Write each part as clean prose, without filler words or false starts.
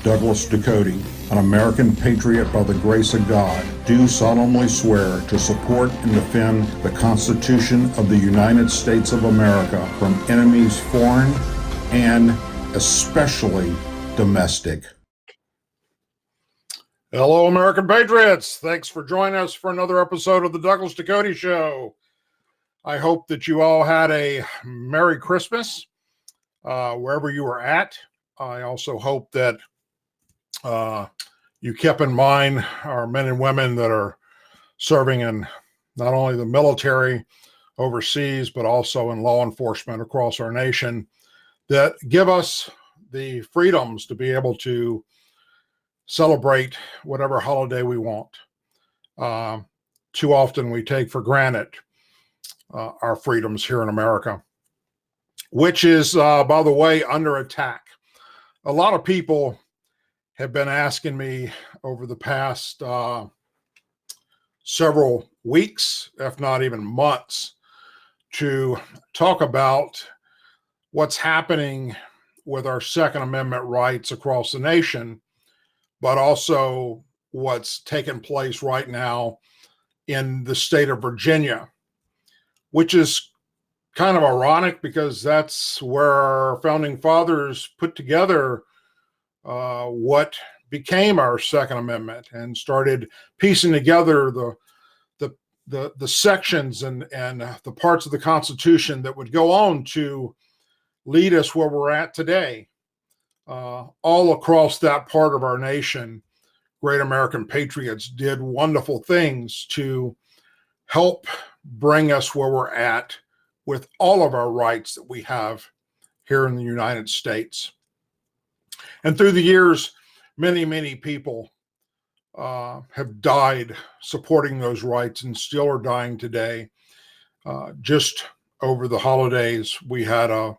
Douglas Ducote, an American patriot by the grace of God, do solemnly swear to support and defend the Constitution of the United States of America from enemies foreign and especially domestic. Hello, American Patriots. Thanks for joining us for another episode of the Douglas Ducote Show. I hope that you all had a Merry Christmas wherever you were at. I also hope that you kept in mind our men and women that are serving in not only the military overseas, but also in law enforcement across our nation that give us the freedoms to be able to celebrate whatever holiday we want. Too often we take for granted our freedoms here in America, which is, by the way, under attack. A lot of people have been asking me over the past several weeks, if not even months, to talk about what's happening with our Second Amendment rights across the nation, but also what's taking place right now in the state of Virginia, which is kind of ironic because that's where our founding fathers put together what became our Second Amendment and started piecing together the sections and the parts of the Constitution that would go on to lead us where we're at today. All across that part of our nation, great American patriots did wonderful things to help bring us where we're at with all of our rights that we have here in the United States. And through the years, many, many people have died supporting those rights and still are dying today. Just over the holidays, we had a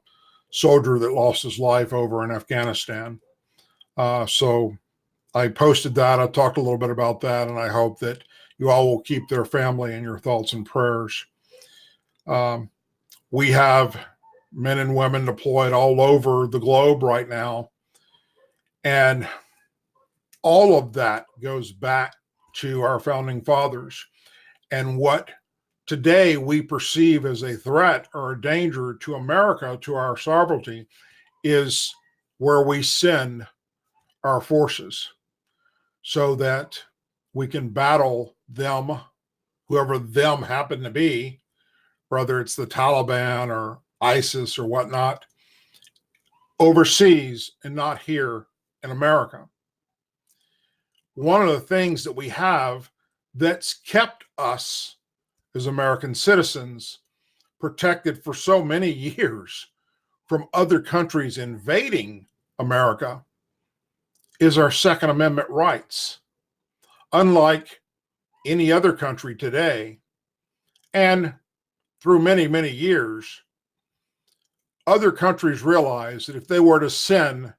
soldier that lost his life over in Afghanistan. So I posted that. I talked a little bit about that, and I hope that you all will keep their family in your thoughts and prayers. We have men and women deployed all over the globe right now. And all of that goes back to our founding fathers and what today we perceive as a threat or a danger to America, to our sovereignty, is where we send our forces so that we can battle them, whoever them happen to be, whether it's the Taliban or ISIS or whatnot, overseas and not here in America. One of the things that we have that's kept us as American citizens protected for so many years from other countries invading America is our Second Amendment rights. Unlike any other country today, and through many, many years, other countries realize that if they were to send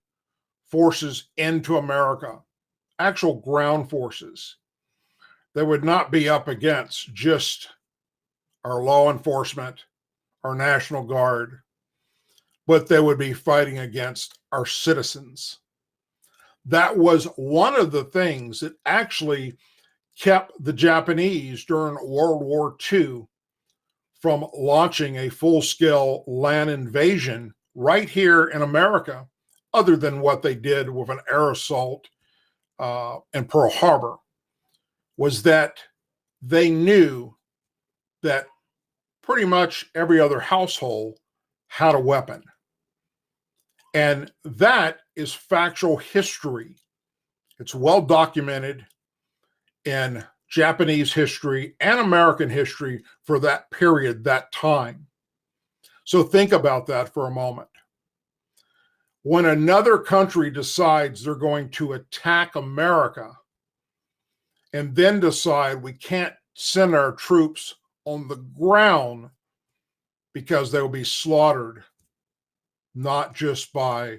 forces into America, actual ground forces, they would not be up against just our law enforcement, our National Guard, but they would be fighting against our citizens. That was one of the things that actually kept the Japanese during World War II from launching a full-scale land invasion right here in America, other than what they did with an air assault in Pearl Harbor, was that they knew that pretty much every other household had a weapon. And that is factual history. It's well documented in Japanese history and American history for that period, that time. So think about that for a moment. When another country decides they're going to attack America and then decide we can't send our troops on the ground because they will be slaughtered, not just by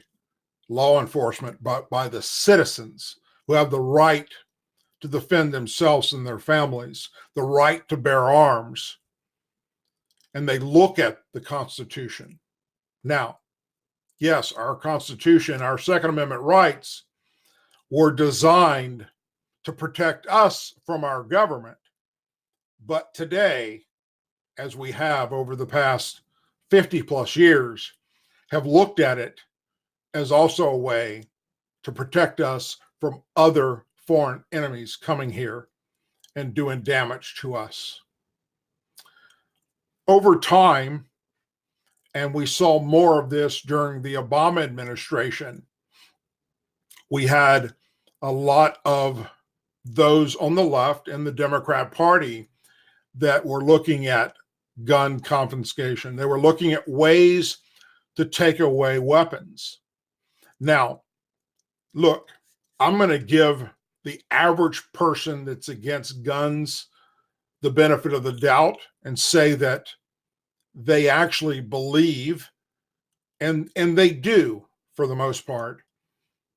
law enforcement, but by the citizens who have the right to defend themselves and their families, the right to bear arms. And they look at the Constitution. Now, yes, our Constitution, our Second Amendment rights were designed to protect us from our government. But today, as we have over the past 50 plus years, have looked at it as also a way to protect us from other foreign enemies coming here and doing damage to us. Over time, and we saw more of this during the Obama administration, we had a lot of those on the left and the Democrat Party that were looking at gun confiscation. They were looking at ways to take away weapons. Now, look, I'm going to give the average person that's against guns the benefit of the doubt and say that they actually believe, and they do for the most part,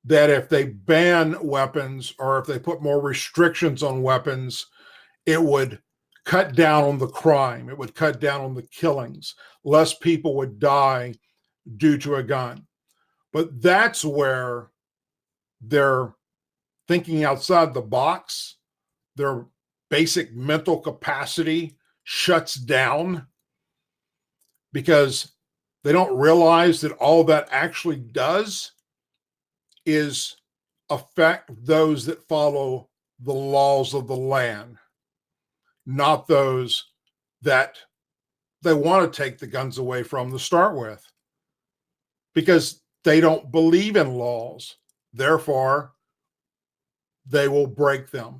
that if they ban weapons or if they put more restrictions on weapons, it would cut down on the crime. It would cut down on the killings. Less people would die due to a gun. But that's where they're thinking outside the box. Their basic mental capacity shuts down because they don't realize that all that actually does is affect those that follow the laws of the land, not those that they want to take the guns away from to start with, because they don't believe in laws. Therefore, they will break them.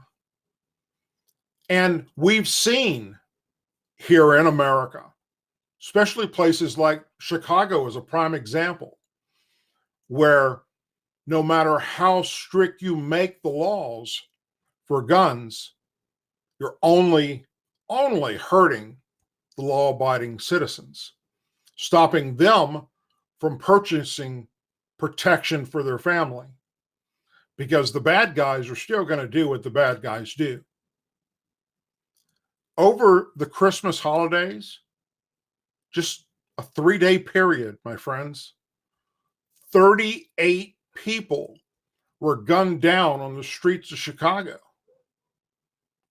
And we've seen here in America, especially places like Chicago is a prime example, where no matter how strict you make the laws for guns, you're only hurting the law-abiding citizens, stopping them from purchasing protection for their family, because the bad guys are still going to do what the bad guys do. Over the Christmas holidays, just a 3-day period, my friends, 38 people were gunned down on the streets of Chicago.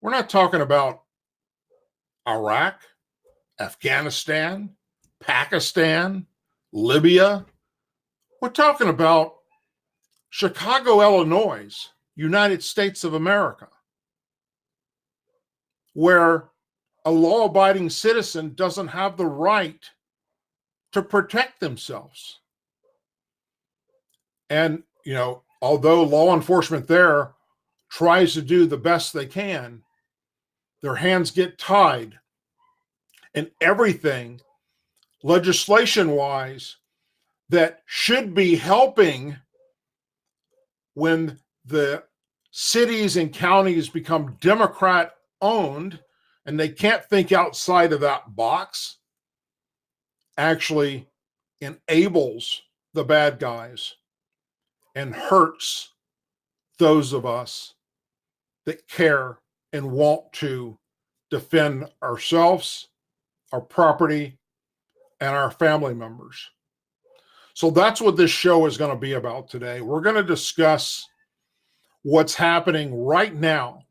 We're not talking about Iraq, Afghanistan, Pakistan, Libya. We're talking about Chicago, Illinois, United States of America, where a law-abiding citizen doesn't have the right to protect themselves. And, although law enforcement there tries to do the best they can, their hands get tied. And everything, legislation-wise, that should be helping when the cities and counties become Democrat-owned and they can't think outside of that box, actually enables the bad guys and hurts those of us that care and want to defend ourselves, our property, and our family members. So that's what this show is going to be about today. We're going to discuss what's happening right now.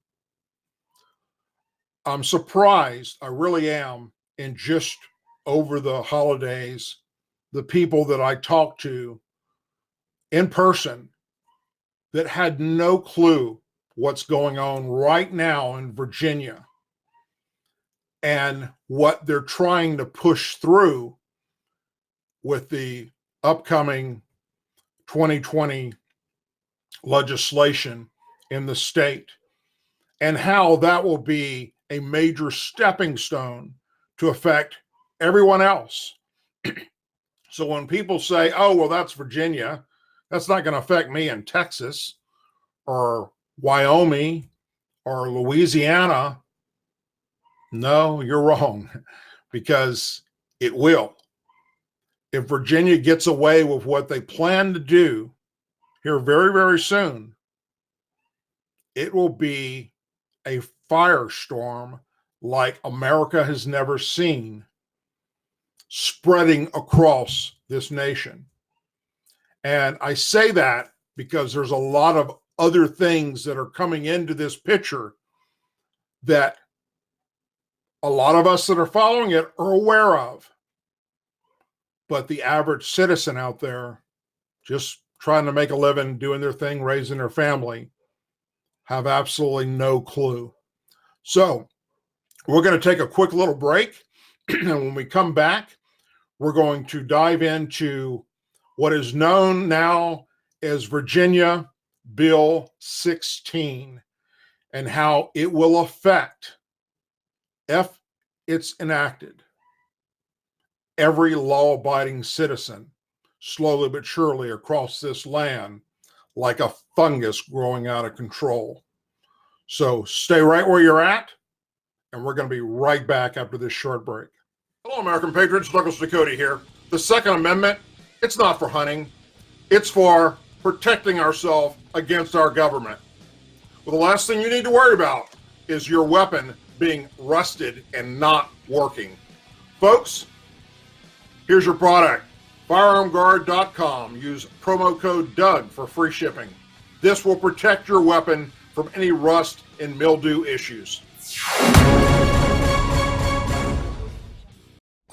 I'm surprised, I really am, in just over the holidays, the people that I talked to in person that had no clue what's going on right now in Virginia and what they're trying to push through with the upcoming 2020 legislation in the state, and how that will be a major stepping stone to affect everyone else. So when people say, oh, well, that's Virginia, that's not going to affect me in Texas or Wyoming or Louisiana, no, you're wrong, because it will. If Virginia gets away with what they plan to do here very, very soon, it will be a firestorm like America has never seen, spreading across this nation. And I say that because there's a lot of other things that are coming into this picture that a lot of us that are following it are aware of. But the average citizen out there just trying to make a living, doing their thing, raising their family, have absolutely no clue. So we're going to take a quick little break. And when we come back, we're going to dive into what is known now as Virginia Bill 16 and how it will affect, if it's enacted, every law-abiding citizen slowly but surely across this land like a fungus growing out of control. So stay right where you're at, and we're going to be right back after this short break. Hello, American patriots. Douglas Ducote here. The Second Amendment, it's not for hunting. It's for protecting ourselves against our government. Well, the last thing you need to worry about is your weapon being rusted and not working. Folks, here's your product. FirearmGuard.com. Use promo code Doug for free shipping. This will protect your weapon from any rust and mildew issues.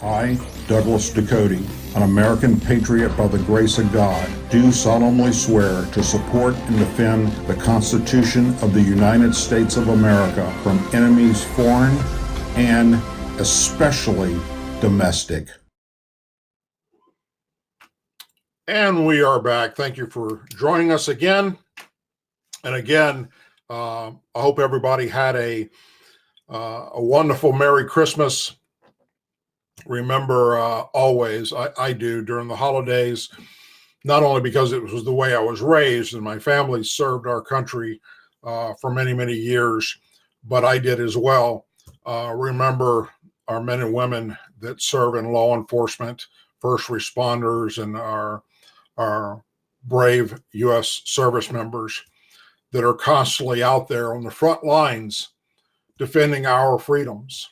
I, Douglas Ducote, an American patriot by the grace of God, do solemnly swear to support and defend the Constitution of the United States of America from enemies foreign and especially domestic. And we are back. Thank you for joining us again. And again, I hope everybody had a wonderful Merry Christmas. Remember, always, I do during the holidays, not only because it was the way I was raised and my family served our country for many, many years, but I did as well. Remember our men and women that serve in law enforcement, first responders, and our brave U.S. service members that are constantly out there on the front lines defending our freedoms.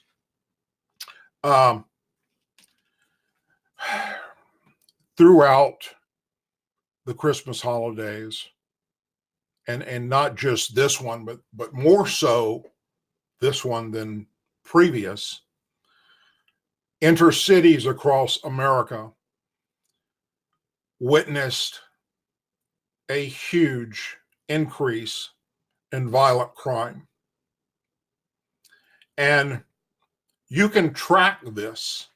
Throughout the Christmas holidays, and not just this one, but more so this one than previous, intercities across America witnessed a huge increase in violent crime. And you can track this,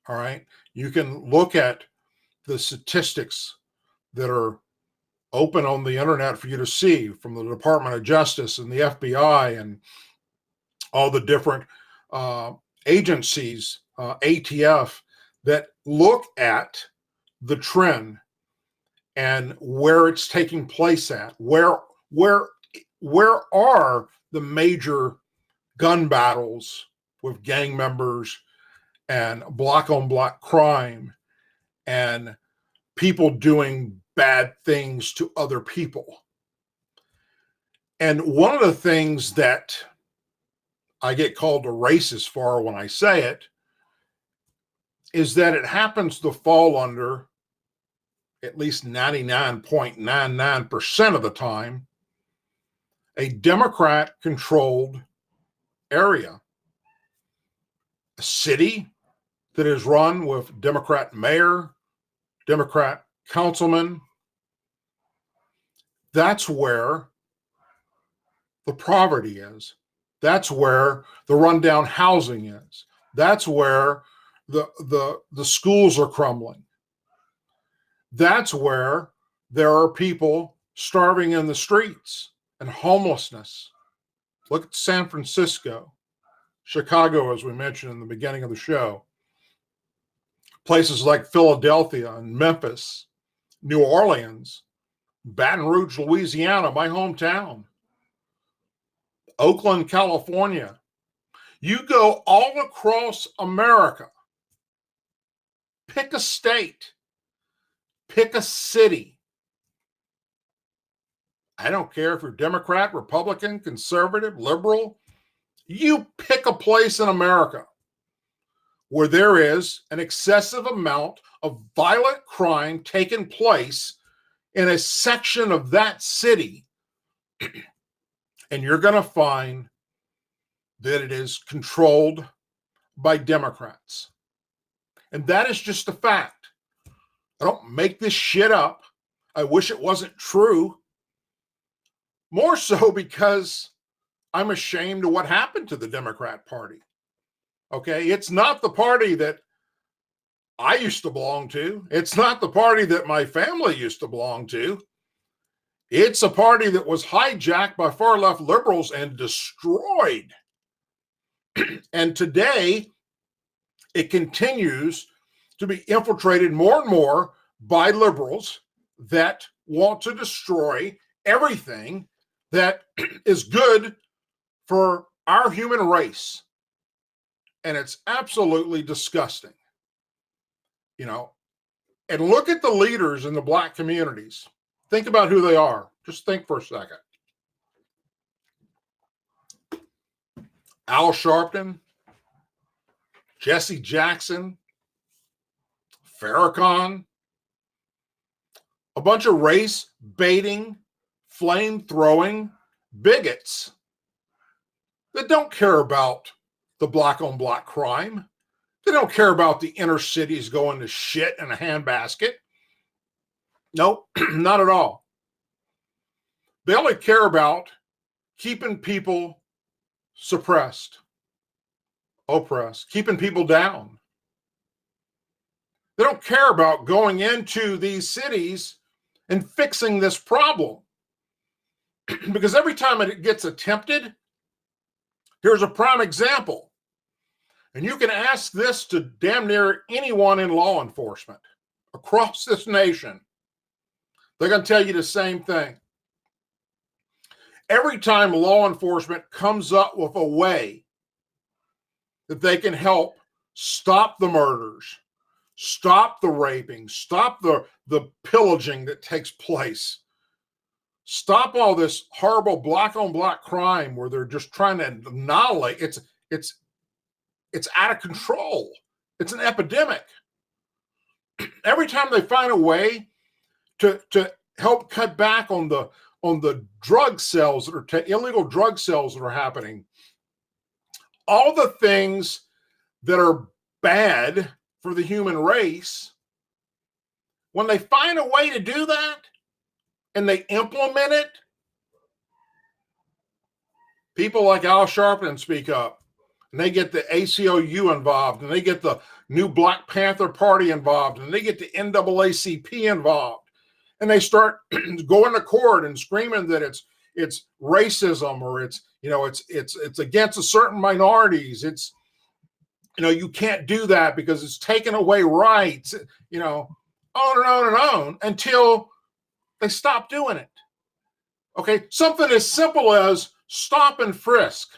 all right? You can look at the statistics that are open on the internet for you to see from the Department of Justice and the FBI and all the different agencies, ATF, that look at the trend and where it's taking place at. Where are the major gun battles with gang members and block on block crime and people doing bad things to other people? And one of the things that I get called a racist for when I say it is that it happens to fall under, at least 99.99% of the time, a Democrat-controlled area. A city that is run with Democrat mayor, Democrat councilman. That's where the poverty is. That's where the rundown housing is. That's where the schools are crumbling. That's where there are people starving in the streets and homelessness. Look at San Francisco, Chicago, as we mentioned in the beginning of the show. Places like Philadelphia and Memphis, New Orleans, Baton Rouge, Louisiana, my hometown, Oakland, California. You go all across America, pick a state, pick a city. I don't care if you're Democrat, Republican, conservative, liberal. You pick a place in America where there is an excessive amount of violent crime taking place in a section of that city And you're going to find that it is controlled by Democrats. And that is just a fact. I don't make this shit up. I wish it wasn't true. More so because I'm ashamed of what happened to the Democrat Party. Okay, it's not the party that I used to belong to. It's not the party that my family used to belong to. It's a party that was hijacked by far left liberals and destroyed. And today, it continues to be infiltrated more and more by liberals that want to destroy everything that is good for our human race. And it's absolutely disgusting. You know, and look at the leaders in the black communities. Think about who they are. Just think for a second. Al Sharpton, Jesse Jackson, Farrakhan, a bunch of race-baiting, flame-throwing bigots that don't care about the black-on-black crime. They don't care about the inner cities going to shit in a handbasket. Nope, not at all. They only care about keeping people suppressed, oppressed, keeping people down. They don't care about going into these cities and fixing this problem. Because every time it gets attempted, here's a prime example. And you can ask this to damn near anyone in law enforcement across this nation. They're going to tell you the same thing. Every time law enforcement comes up with a way that they can help stop the murders, stop the raping, stop the pillaging that takes place, stop all this horrible black on black crime where they're just trying to annihilate, it's out of control. It's an epidemic. Every time they find a way to help cut back on the drug sales that are illegal drug sales that are happening, all the things that are bad for the human race, when they find a way to do that and they implement it, people like Al Sharpton speak up. And they get the ACLU involved, and they get the new Black Panther Party involved, and they get the NAACP involved, and they start going to court and screaming that it's racism, or it's against a certain minorities. It's, you can't do that because it's taking away rights. On and on and on until they stop doing it. Okay, something as simple as stop and frisk.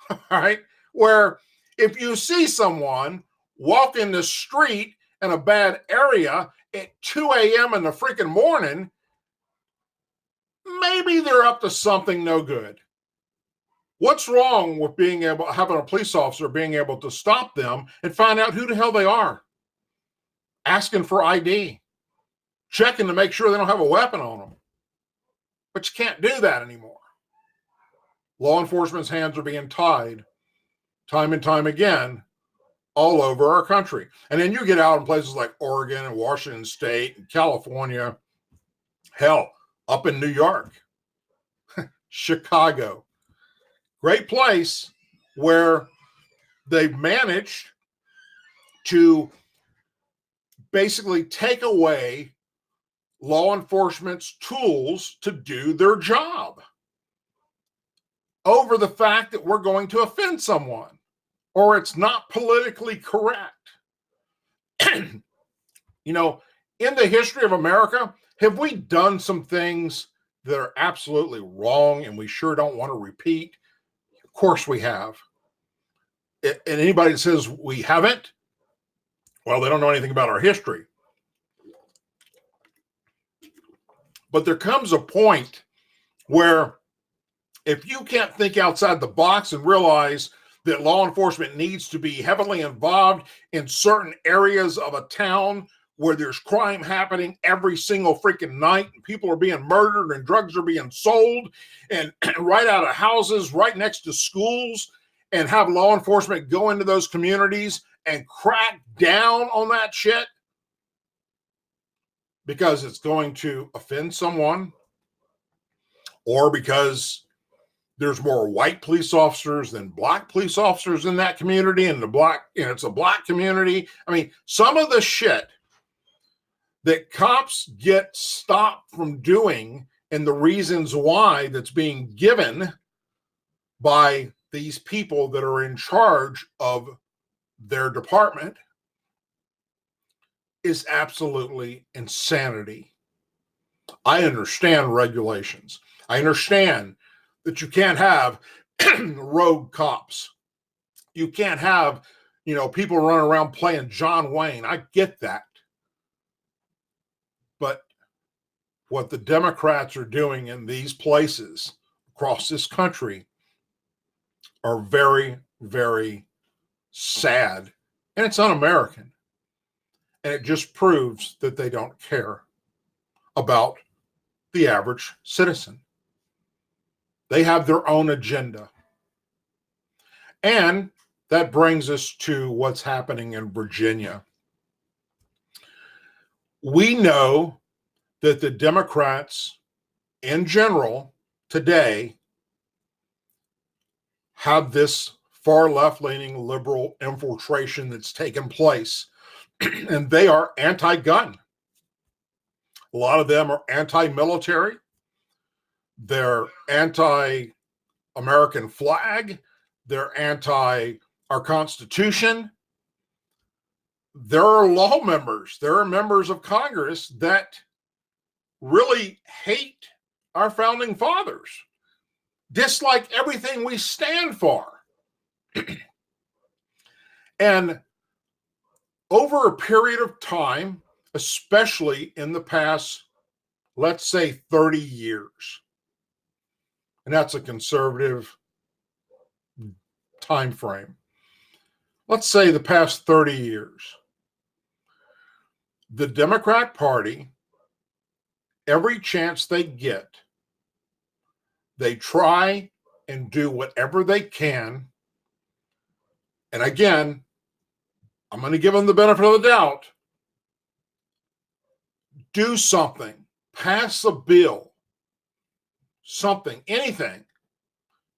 All right. Where if you see someone walking the street in a bad area at 2 a.m. in the freaking morning, maybe they're up to something no good. What's wrong with having a police officer being able to stop them and find out who the hell they are? Asking for ID, checking to make sure they don't have a weapon on them. But you can't do that anymore. Law enforcement's hands are being tied time and time again, all over our country. And then you get out in places like Oregon and Washington State and California, hell, up in New York, Chicago. Great place where they've managed to basically take away law enforcement's tools to do their job over the fact that we're going to offend someone or it's not politically correct. In the history of America, have we done some things that are absolutely wrong and we sure don't want to repeat? Of course we have. And anybody that says we haven't, well, they don't know anything about our history. But there comes a point where if you can't think outside the box and realize that law enforcement needs to be heavily involved in certain areas of a town where there's crime happening every single freaking night, and people are being murdered and drugs are being sold, and right out of houses, right next to schools, and have law enforcement go into those communities and crack down on that shit because it's going to offend someone, or because there's more white police officers than black police officers in that community, and it's a black community. I mean, some of the shit that cops get stopped from doing and the reasons why that's being given by these people that are in charge of their department is absolutely insanity. I understand regulations. I understand that you can't have rogue cops. You can't have, people running around playing John Wayne. I get that. But what the Democrats are doing in these places across this country are very, very sad. And it's un-American. And it just proves that they don't care about the average citizen. They have their own agenda. And that brings us to what's happening in Virginia. We know that the Democrats in general today have this far left-leaning liberal infiltration that's taken place, and they are anti-gun. A lot of them are anti-military. They're anti-American flag. They're anti our Constitution. There are law members. There are members of Congress that really hate our founding fathers, dislike everything we stand for. And over a period of time, especially in the past, let's say 30 years, and that's a conservative time frame. Let's say the past 30 years, the Democrat Party, every chance they get, they try and do whatever they can. And again, I'm going to give them the benefit of the doubt. Do something, pass a bill, something, anything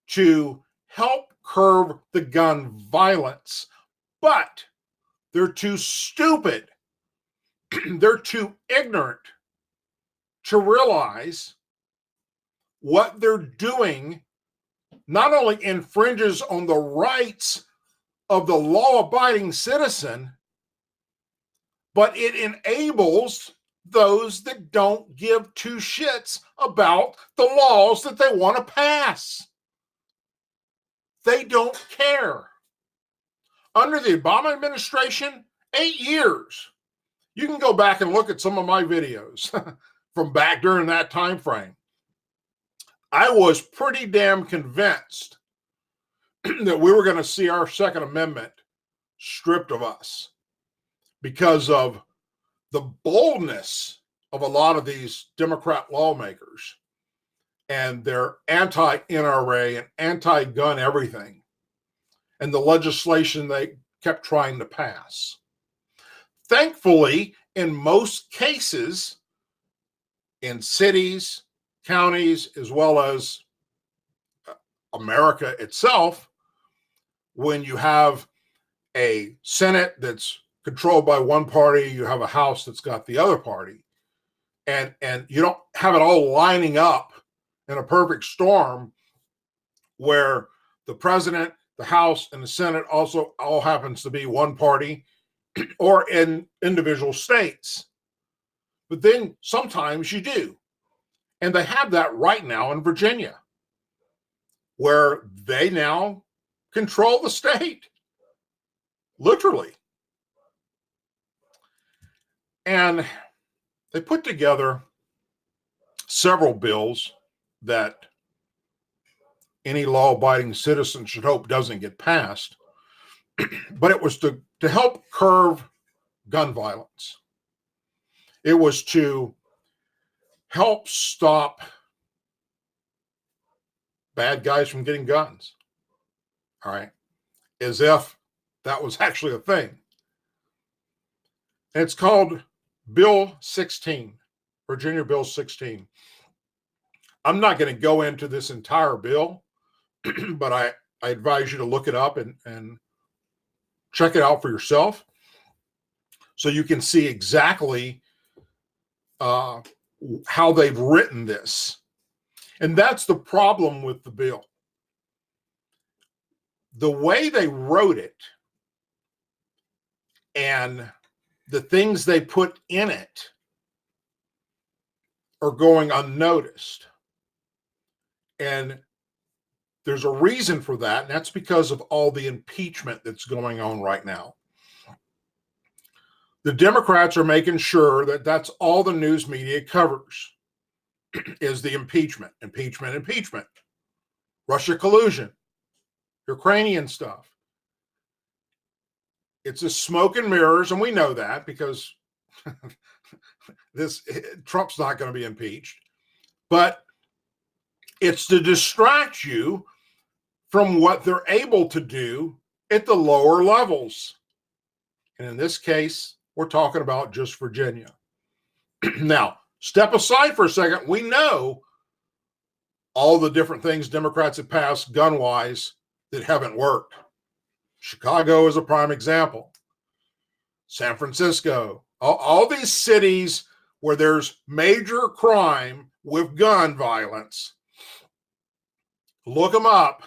to help curb the gun violence. But they're too stupid. They're too ignorant to realize what they're doing not only infringes on the rights of the law-abiding citizen, but it enables those that don't give two shits about the laws that they want to pass. They don't care. Under the Obama administration, 8 years. You can go back and look at some of my videos from back during that time frame. I was pretty damn convinced that we were going to see our Second Amendment stripped of us because of the boldness of a lot of these Democrat lawmakers and their anti-NRA and anti-gun everything and the legislation they kept trying to pass. Thankfully, in most cases, in cities, counties, as well as America itself, when you have a Senate that's controlled by one party, you have a House that's got the other party, and you don't have it all lining up in a perfect storm where the president, the House, and the Senate also all happens to be one party or in individual states. But then sometimes you do. And they have that right now in Virginia, where they now control the state, literally. And they put together several bills that any law-abiding citizen should hope doesn't get passed. But it was to help curb gun violence. It was to help stop bad guys from getting guns. All right. As if that was actually a thing. And it's called Bill 16, Virginia Bill 16. I'm not going to go into this entire bill, but I advise you to look it up and check it out for yourself so you can see exactly how they've written this. And that's the problem with the bill. The way they wrote it and the things they put in it are going unnoticed. And there's a reason for that, and that's because of all the impeachment that's going on right now. The Democrats are making sure that that's all the news media covers is the impeachment. Russia collusion, Ukrainian stuff. It's a smoke and mirrors, and we know that because Trump's not going to be impeached. But it's to distract you from what they're able to do at the lower levels. And in this case, we're talking about just Virginia. Now, step aside for a second. We know all the different things Democrats have passed gun-wise that haven't worked. Chicago is a prime example. San Francisco, all these cities where there's major crime with gun violence. Look them up.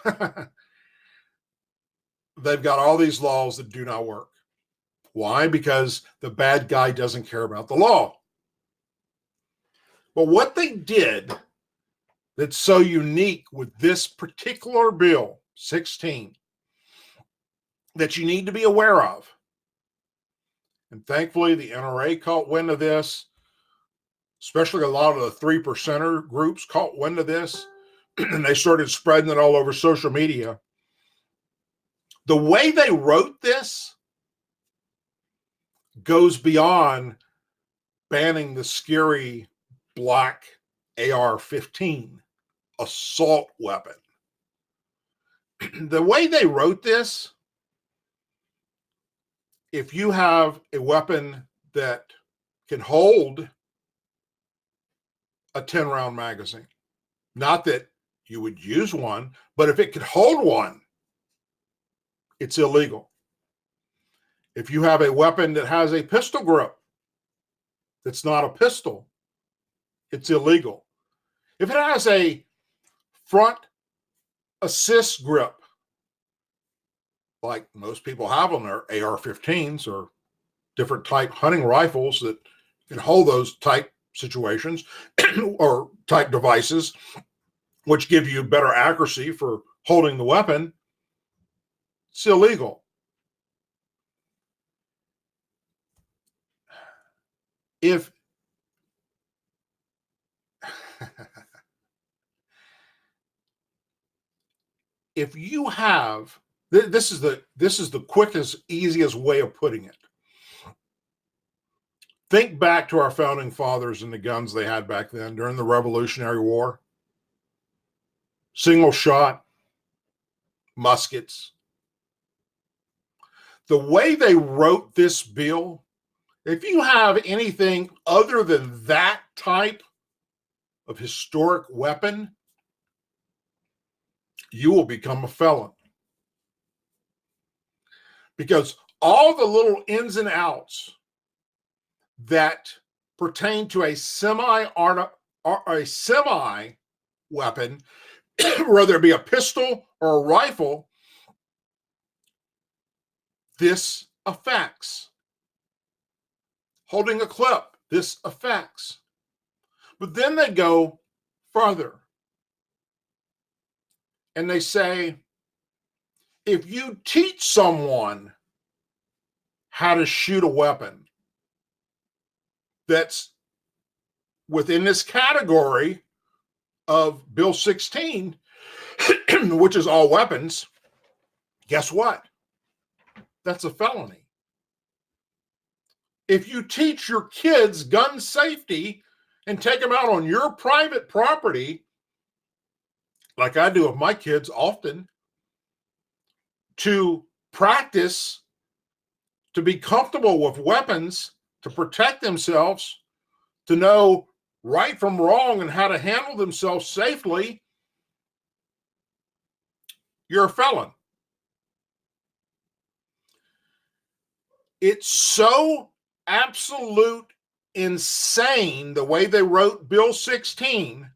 They've got all these laws that do not work. Why? Because the bad guy doesn't care about the law. But what they did that's so unique with this particular bill, 16, that you need to be aware of, and thankfully the NRA caught wind of this, especially a lot of the 3%er groups caught wind of this, and they started spreading it all over social media. The way they wrote this goes beyond banning the scary black AR-15 assault weapon. The way they wrote this, if you have a weapon that can hold a 10-round magazine, not that you would use one, but if it could hold one, it's illegal. If you have a weapon that has a pistol grip that's not a pistol, it's illegal. If it has a front assist grip, like most people have on their AR-15s or different type hunting rifles that can hold those type situations or type devices, which give you better accuracy for holding the weapon, it's illegal. If you have, this is the quickest, easiest way of putting it. Think back to our founding fathers and the guns they had back then during the Revolutionary War. Single shot, muskets. The way they wrote this bill, if you have anything other than that type of historic weapon, you will become a felon. Because all the little ins and outs that pertain to a semi weapon, whether it be a pistol or a rifle, this affects. Holding a clip, this affects. But then they go further. And they say, if you teach someone how to shoot a weapon that's within this category of Bill 16, which is all weapons, guess what? That's a felony. If you teach your kids gun safety and take them out on your private property, like I do with my kids often, to practice, to be comfortable with weapons, to protect themselves, to know right from wrong and how to handle themselves safely, you're a felon. It's so absolute insane the way they wrote Bill 16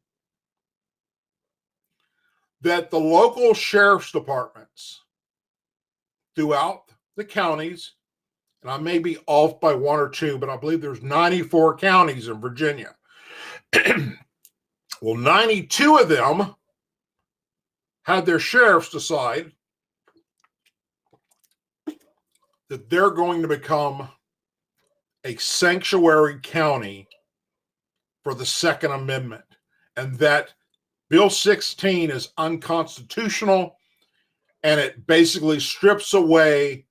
that the local sheriff's departments throughout the counties, and I may be off by one or two, but I believe there's 94 counties in Virginia. Well, 92 of them had their sheriffs decide that they're going to become a sanctuary county for the Second Amendment, and that Bill 16 is unconstitutional, and it basically strips away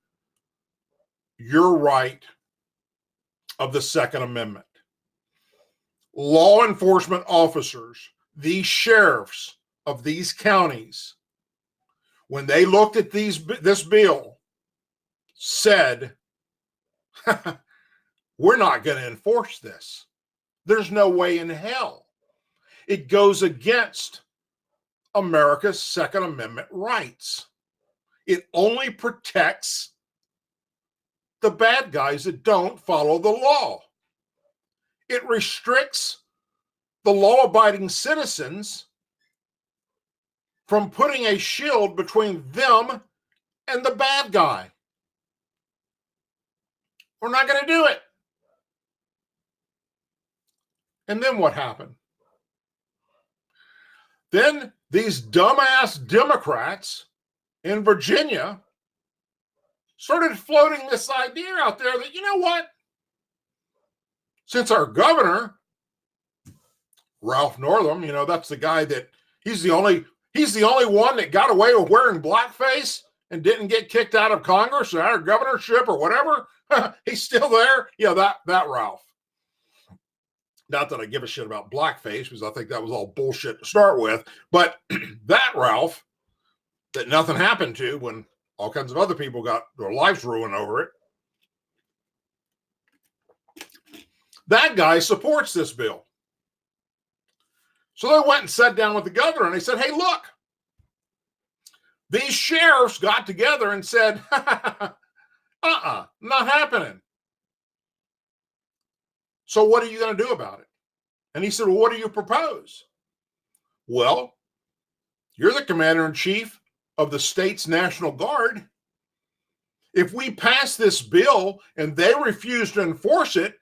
your right of the Second Amendment. Law enforcement officers, these sheriffs of these counties, when they looked at this bill, said, we're not going to enforce this. There's no way in hell. It goes against America's Second Amendment rights. It only protects the bad guys that don't follow the law. It restricts the law-abiding citizens from putting a shield between them and the bad guy. We're not going to do it. And then what happened? Then these dumbass Democrats in Virginia started floating this idea out there that, you know what? Since our governor, Ralph Northam, that's the guy that he's the only one that got away with wearing blackface and didn't get kicked out of Congress or out of governorship or whatever. He's still there. Yeah, that Ralph. Not that I give a shit about blackface, because I think that was all bullshit to start with. But that Ralph that nothing happened to when all kinds of other people got their lives ruined over it, that guy supports this bill. So they went and sat down with the governor and they said, hey, look, these sheriffs got together and said, not happening. So what are you going to do about it? And he said, well, what do you propose? Well, you're the commander-in-chief of the state's National Guard. If we pass this bill and they refuse to enforce it,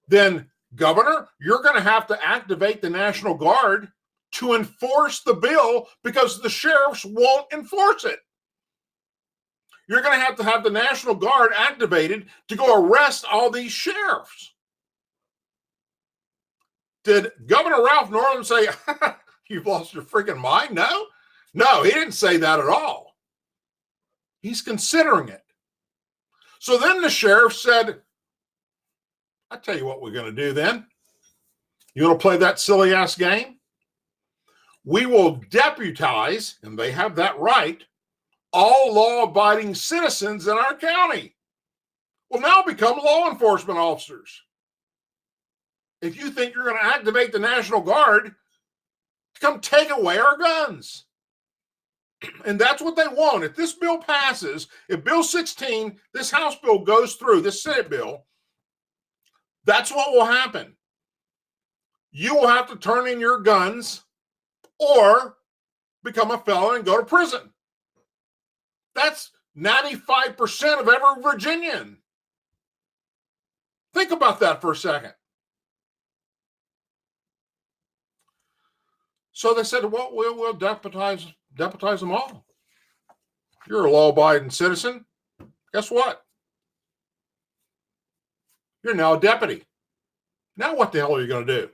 then, Governor, you're going to have to activate the National Guard to enforce the bill because the sheriffs won't enforce it. You're going to have the National Guard activated to go arrest all these sheriffs. Did Governor Ralph Northam say, you've lost your freaking mind? No, he didn't say that at all. He's considering it. So then the sheriff said, I tell you what we're going to do then. You want to play that silly ass game? We will deputize, and they have that right, all law-abiding citizens in our county will now become law enforcement officers. If you think you're going to activate the National Guard to come take away our guns. And that's what they want. If this bill passes, if Bill 16, this House bill goes through, this Senate bill, that's what will happen. You will have to turn in your guns or become a felon and go to prison. That's 95% of every Virginian. Think about that for a second. So they said, well, we'll deputize them all. You're a law-abiding citizen. Guess what? You're now a deputy. Now what the hell are you going to do?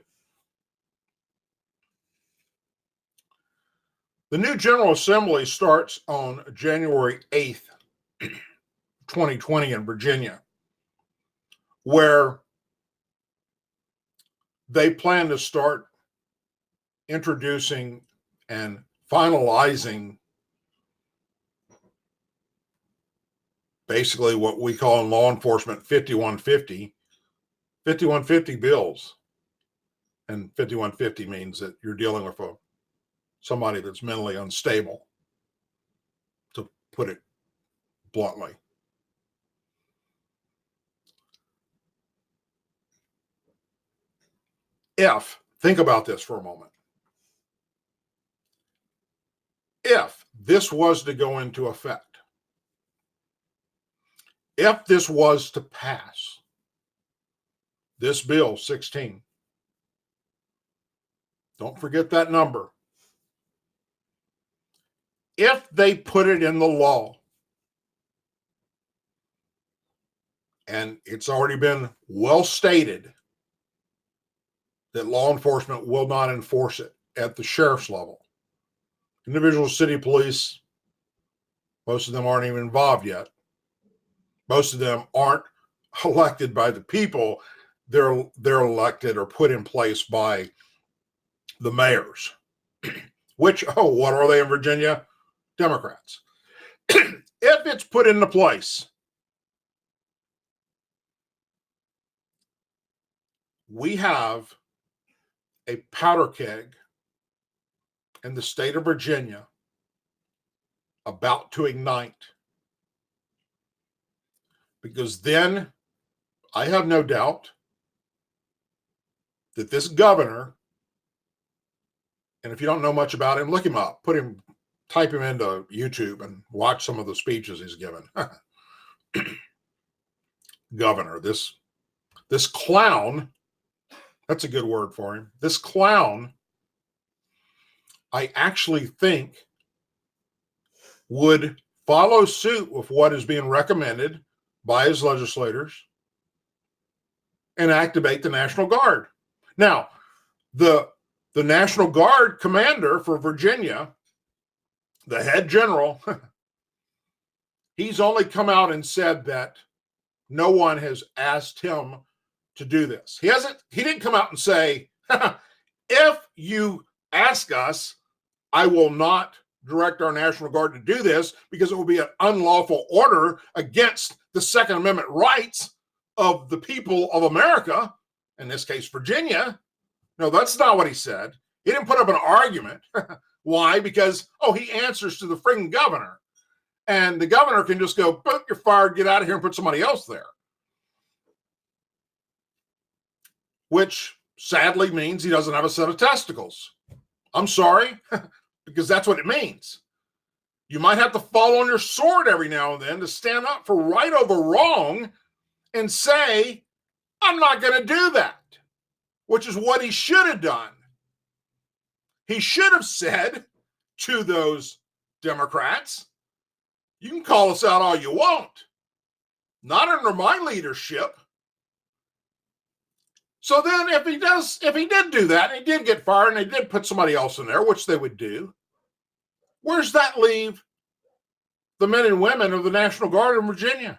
The new General Assembly starts on January 8th, 2020 in Virginia. where they plan to start introducing and finalizing basically what we call in law enforcement 5150 bills. And 5150 means that you're dealing with somebody that's mentally unstable, to put it bluntly. Think about this for a moment. If this was to go into effect, if this was to pass, this bill 16, don't forget that number. If they put it in the law, and it's already been well stated that law enforcement will not enforce it at the sheriff's level. Individual city police, most of them aren't even involved yet. Most of them aren't elected by the people. They're elected or put in place by the mayors, which, what are they in Virginia? Democrats. If it's put into place, we have a powder keg in the state of Virginia about to ignite. Because then I have no doubt that this governor, and if you don't know much about him, look him up, type him into YouTube and watch some of the speeches he's given. Governor, this clown, that's a good word for him. This clown, I actually think, would follow suit with what is being recommended by his legislators and activate the National Guard. Now, the National Guard commander for Virginia, the head general, he's only come out and said that no one has asked him to do this. He didn't come out and say, if you ask us, I will not direct our National Guard to do this because it will be an unlawful order against the Second Amendment rights of the people of America, in this case, Virginia. No, that's not what he said. He didn't put up an argument. Why? Because, he answers to the freaking governor. And the governor can just go, boom, you're fired, get out of here and put somebody else there. Which sadly means he doesn't have a set of testicles. I'm sorry, because that's what it means. You might have to fall on your sword every now and then to stand up for right over wrong and say, I'm not going to do that, which is what he should have done. He should have said to those Democrats, you can call us out all you want, not under my leadership. So then if he did do that, and he did get fired, and they did put somebody else in there, which they would do, where's that leave the men and women of the National Guard in Virginia?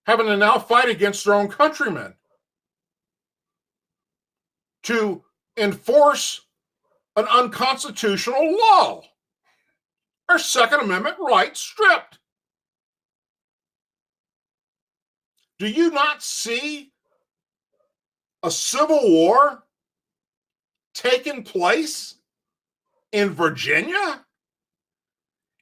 Having to now fight against their own countrymen to enforce an unconstitutional law. Our Second Amendment rights stripped. Do you not see a civil war taking place in Virginia?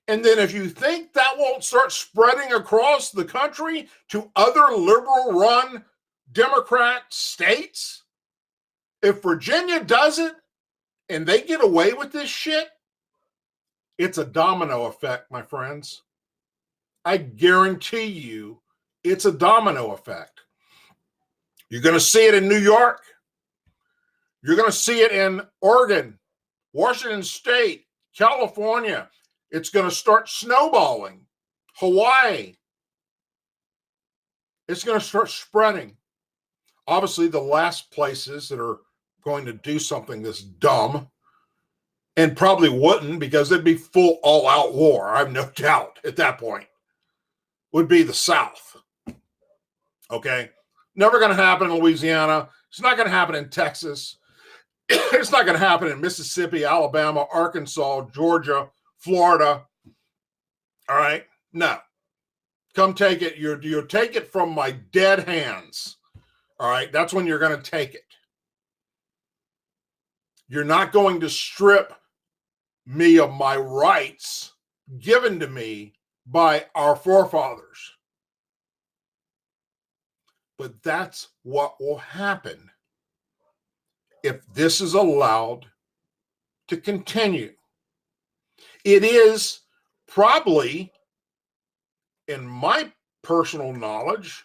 And then if you think that won't start spreading across the country to other liberal-run Democrat states, if Virginia does it and they get away with this shit, it's a domino effect, my friends. I guarantee you it's a domino effect. You're going to see it in New York. You're going to see it in Oregon, Washington State, California. It's going to start snowballing. Hawaii. It's going to start spreading. Obviously, the last places that are going to do something this dumb, and probably wouldn't because it'd be full all-out war, I have no doubt at that point, would be the South. Okay? Never going to happen in Louisiana. It's not going to happen in Texas. It's not going to happen in Mississippi, Alabama, Arkansas, Georgia, Florida. All right? No. Come take it. You'll take it from my dead hands. All right? That's when you're going to take it. You're not going to strip me of my rights given to me by our forefathers. But that's what will happen if this is allowed to continue. It is probably, in my personal knowledge,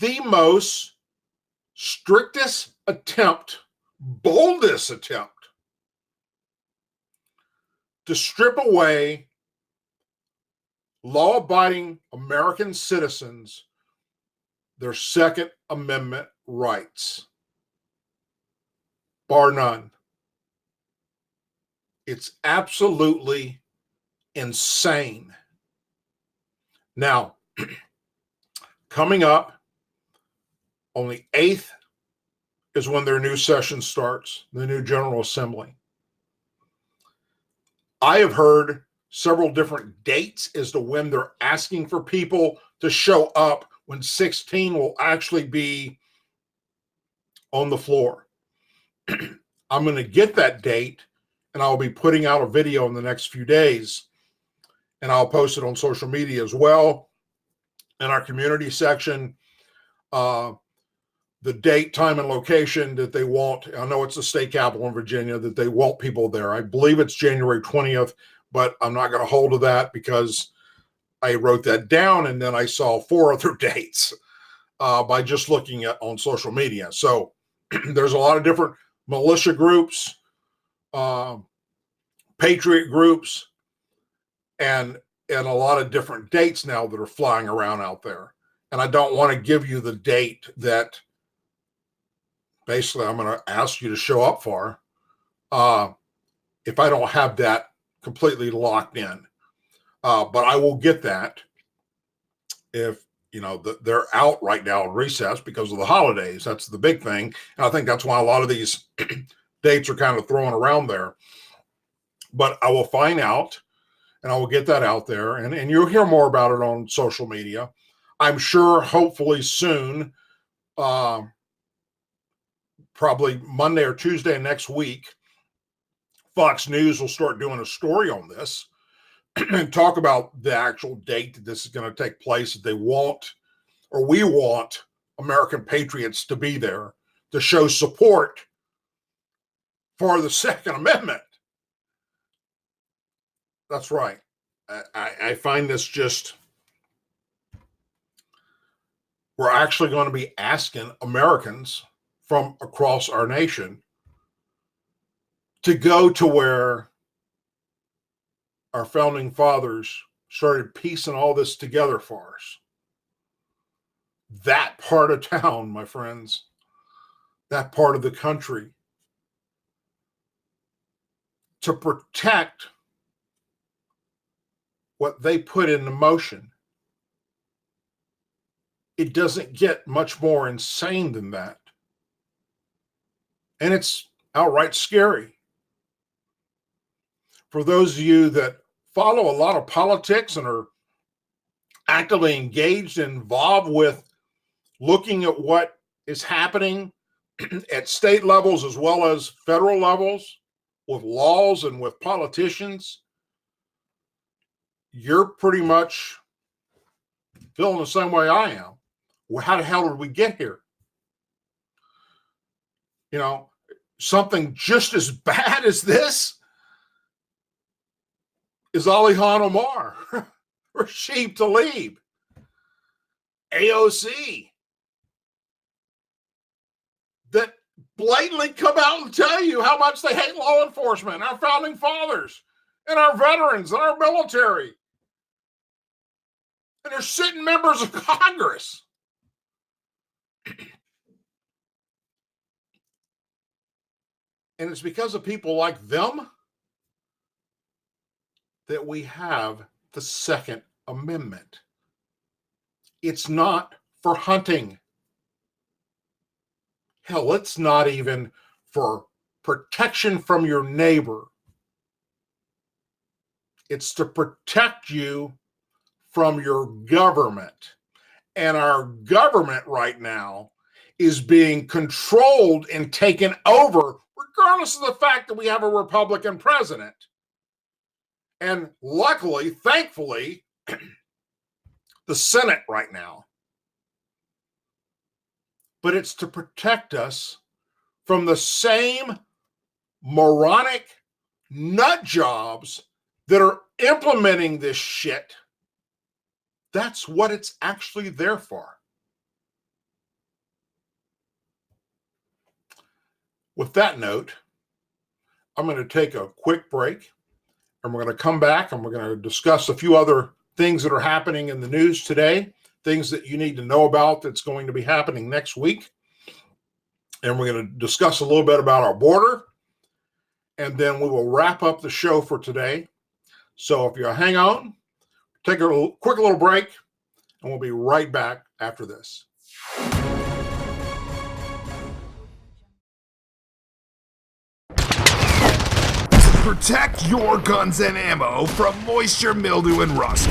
the most strictest attempt, boldest attempt to strip away law-abiding American citizens their Second Amendment rights. Bar none. It's absolutely insane. Now, coming up on the 8th is when their new session starts, the new General Assembly. I have heard several different dates as to when they're asking for people to show up when 16 will actually be on the floor. I'm going to get that date, and I'll be putting out a video in the next few days, and I'll post it on social media as well. In our community section, the date, time, and location that they want. I know it's the state capitol in Virginia that they want people there. I believe it's January 20th, but I'm not going to hold to that because I wrote that down and then I saw 4 other dates by just looking at on social media. So there's a lot of different militia groups, patriot groups, and a lot of different dates now that are flying around out there. And I don't want to give you the date that basically I'm going to ask you to show up for if I don't have that completely locked in. But I will get that if, they're out right now in recess because of the holidays. That's the big thing. And I think that's why a lot of these dates are kind of thrown around there. But I will find out and I will get that out there. And you'll hear more about it on social media. I'm sure hopefully soon, probably Monday or Tuesday next week, Fox News will start doing a story on this and talk about the actual date that this is going to take place. That they want, or we want, American patriots to be there to show support for the Second Amendment. That's right. I find this just, we're actually going to be asking Americans from across our nation to go to where our founding fathers started piecing all this together for us. That part of town, my friends, that part of the country, to protect what they put into motion. It doesn't get much more insane than that. And it's outright scary. For those of you that follow a lot of politics and are actively engaged and involved with looking at what is happening at state levels as well as federal levels with laws and with politicians, you're pretty much feeling the same way I am. Well, how the hell did we get here? Something just as bad as this is Ali Khan Omar, Rashid Tlaib, AOC, that blatantly come out and tell you how much they hate law enforcement, our founding fathers, and our veterans, and our military. And they're sitting members of Congress. And it's because of people like them that we have the Second Amendment. It's not for hunting. Hell, it's not even for protection from your neighbor. It's to protect you from your government. And our government right now is being controlled and taken over, regardless of the fact that we have a Republican president. And luckily, thankfully, the Senate right now. But it's to protect us from the same moronic nut jobs that are implementing this shit. That's what it's actually there for. With that note, I'm going to take a quick break, and we're going to come back and we're going to discuss a few other things that are happening in the news today, things that you need to know about that's going to be happening next week. And we're going to discuss a little bit about our border, and then we will wrap up the show for today. So if you hang on, take a quick little break, and we'll be right back after this. Protect your guns and ammo from moisture, mildew, and rust.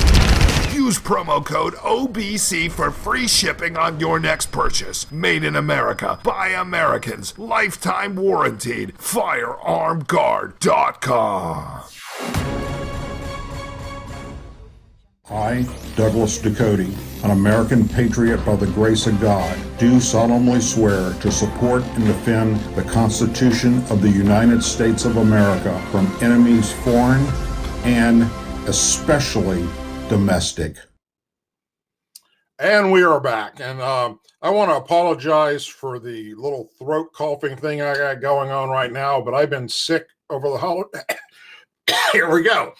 Use promo code OBC for free shipping on your next purchase. Made in America by Americans. Lifetime warranted. FirearmGuard.com. I, Douglas Ducote, an American patriot by the grace of God, do solemnly swear to support and defend the Constitution of the United States of America from enemies foreign and especially domestic. And we are back. And I want to apologize for the little throat coughing thing I got going on right now, but I've been sick over the holiday. Here we go.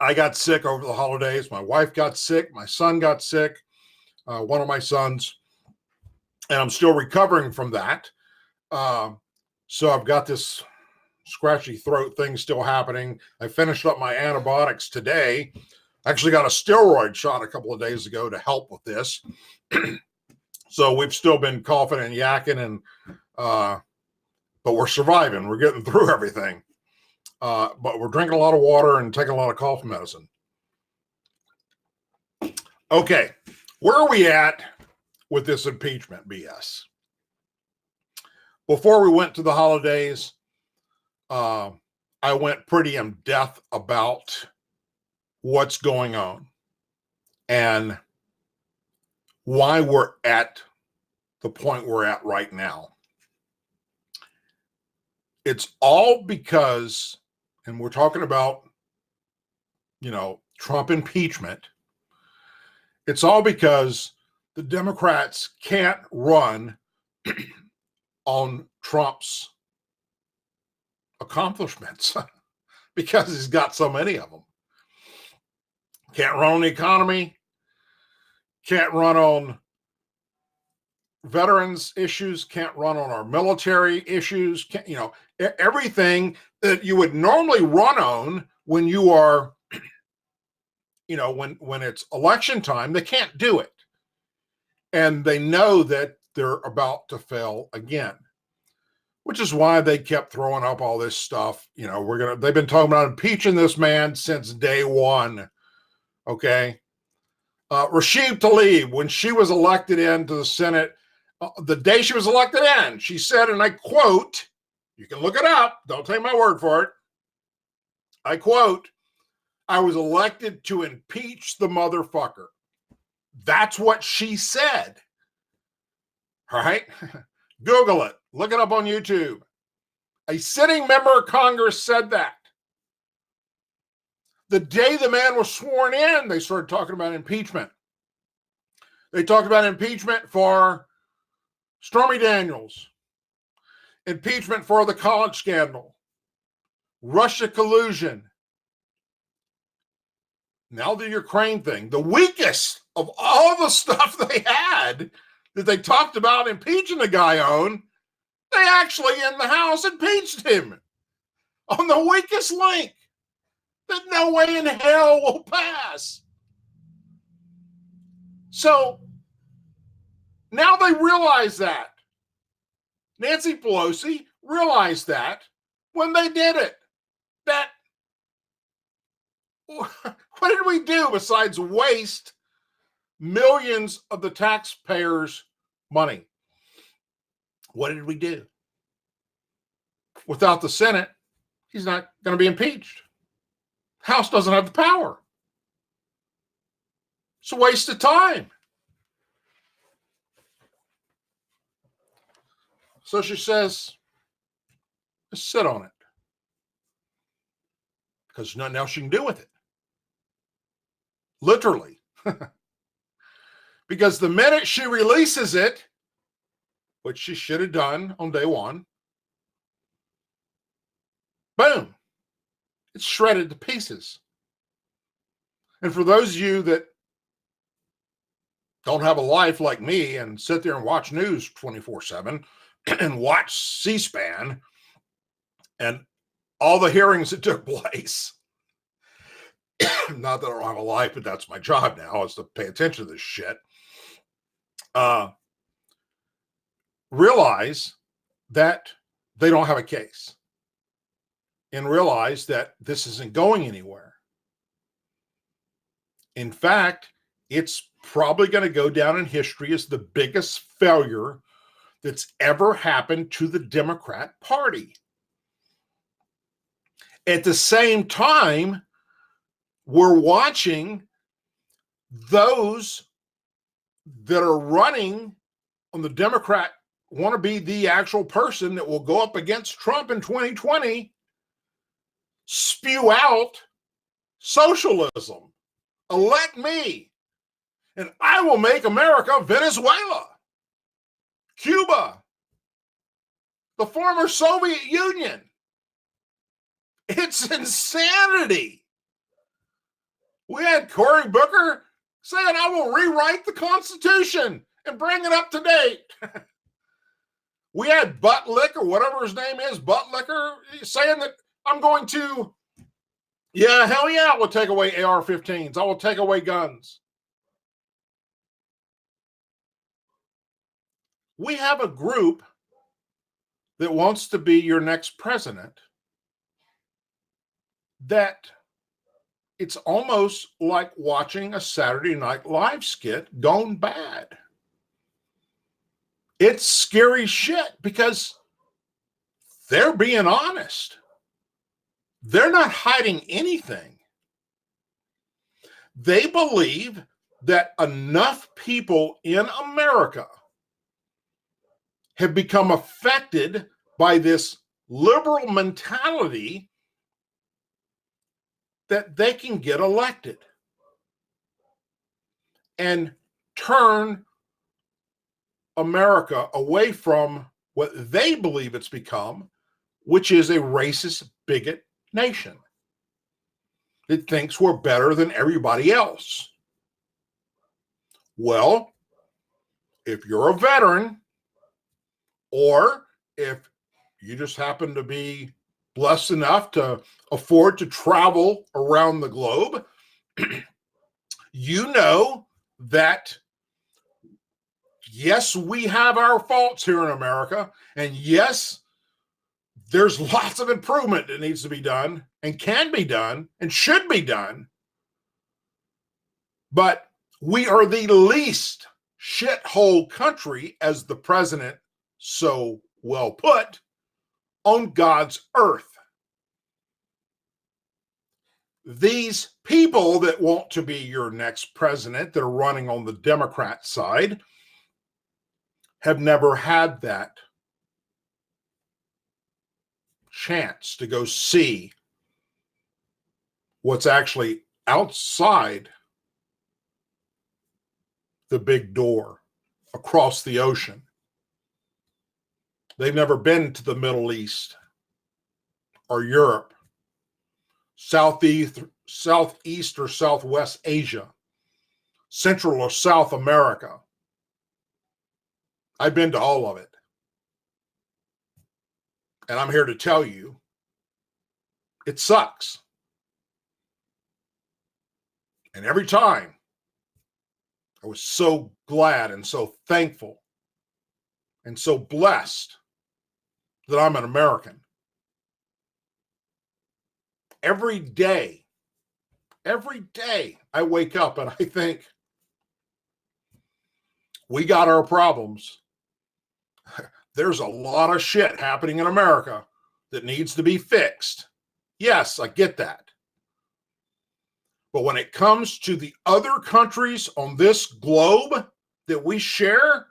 I got sick over the holidays. My wife got sick. My son got sick. One of my sons. And I'm still recovering from that. So I've got this scratchy throat thing still happening. I finished up my antibiotics today. I actually got a steroid shot a couple of days ago to help with this. So we've still been coughing and yakking, and but we're surviving. We're getting through everything. But we're drinking a lot of water and taking a lot of cough medicine. Okay, where are we at with this impeachment BS? Before we went to the holidays, I went pretty in depth about what's going on and why we're at the point we're at right now. It's all because, and we're talking about, Trump impeachment. It's all because the Democrats can't run on Trump's accomplishments because he's got so many of them. Can't run on the economy, can't run on veterans issues, can't run on our military issues, everything that you would normally run on when you are, when it's election time, they can't do it. And they know that they're about to fail again, which is why they kept throwing up all this stuff. They've been talking about impeaching this man since day one. Okay. Rashid Tlaib, when she was elected into the Senate, the day she was elected in, she said, and I quote, you can look it up, don't take my word for it. I quote, "I was elected to impeach the motherfucker." That's what she said. All right? Google it. Look it up on YouTube. A sitting member of Congress said that. The day the man was sworn in, they started talking about impeachment. They talked about impeachment for Stormy Daniels, impeachment for the college scandal, Russia collusion. Now the Ukraine thing, the weakest of all the stuff they had that they talked about impeaching the guy on, they actually in the House impeached him on the weakest link that no way in hell will pass. So now they realize that. Nancy Pelosi realized that when they did it. That what did we do besides waste millions of the taxpayers' money? What did we do? Without the Senate, he's not going to be impeached. House doesn't have the power. It's a waste of time. So she says, just sit on it. Because there's nothing else she can do with it. Literally. Because the minute she releases it, which she should have done on day one, boom, it's shredded to pieces. And for those of you that don't have a life like me and sit there and watch news 24/7 and watch C-SPAN and all the hearings that took place, not that I don't have a life, but that's my job now, is to pay attention to this shit, realize that they don't have a case and realize that this isn't going anywhere. In fact, it's probably going to go down in history as the biggest failure that's ever happened to the Democrat Party. At the same time, we're watching those that are running on the Democrat want to be the actual person that will go up against Trump in 2020 spew out socialism. Elect me, and I will make America Venezuela, Cuba, the former Soviet Union. It's insanity. We had Cory Booker saying, I will rewrite the Constitution and bring it up to date. We had Buttlick, or whatever his name is, Buttlicker, saying that I'm going to, yeah, hell yeah, I will take away AR-15s. I will take away guns. We have a group that wants to be your next president that it's almost like watching a Saturday Night Live skit gone bad. It's scary shit because they're being honest. They're not hiding anything. They believe that enough people in America have become affected by this liberal mentality that they can get elected and turn America away from what they believe it's become, which is a racist, bigot nation that thinks we're better than everybody else. Well, if you're a veteran, or if you just happen to be blessed enough to afford to travel around the globe, you know that yes, we have our faults here in America, and yes, there's lots of improvement that needs to be done and can be done and should be done, but we are the least shithole country, as the president so well put, on God's earth. These people that want to be your next president that are running on the Democrat side have never had that chance to go see what's actually outside the big door across the ocean. They've never been to the Middle East or Europe, Southeast or Southwest Asia, Central or South America. I've been to all of it. And I'm here to tell you, it sucks. And every time, I was so glad and so thankful and so blessed that I'm an American. Every day I wake up and I think, we got our problems. There's a lot of shit happening in America that needs to be fixed. Yes, I get that. But when it comes to the other countries on this globe that we share,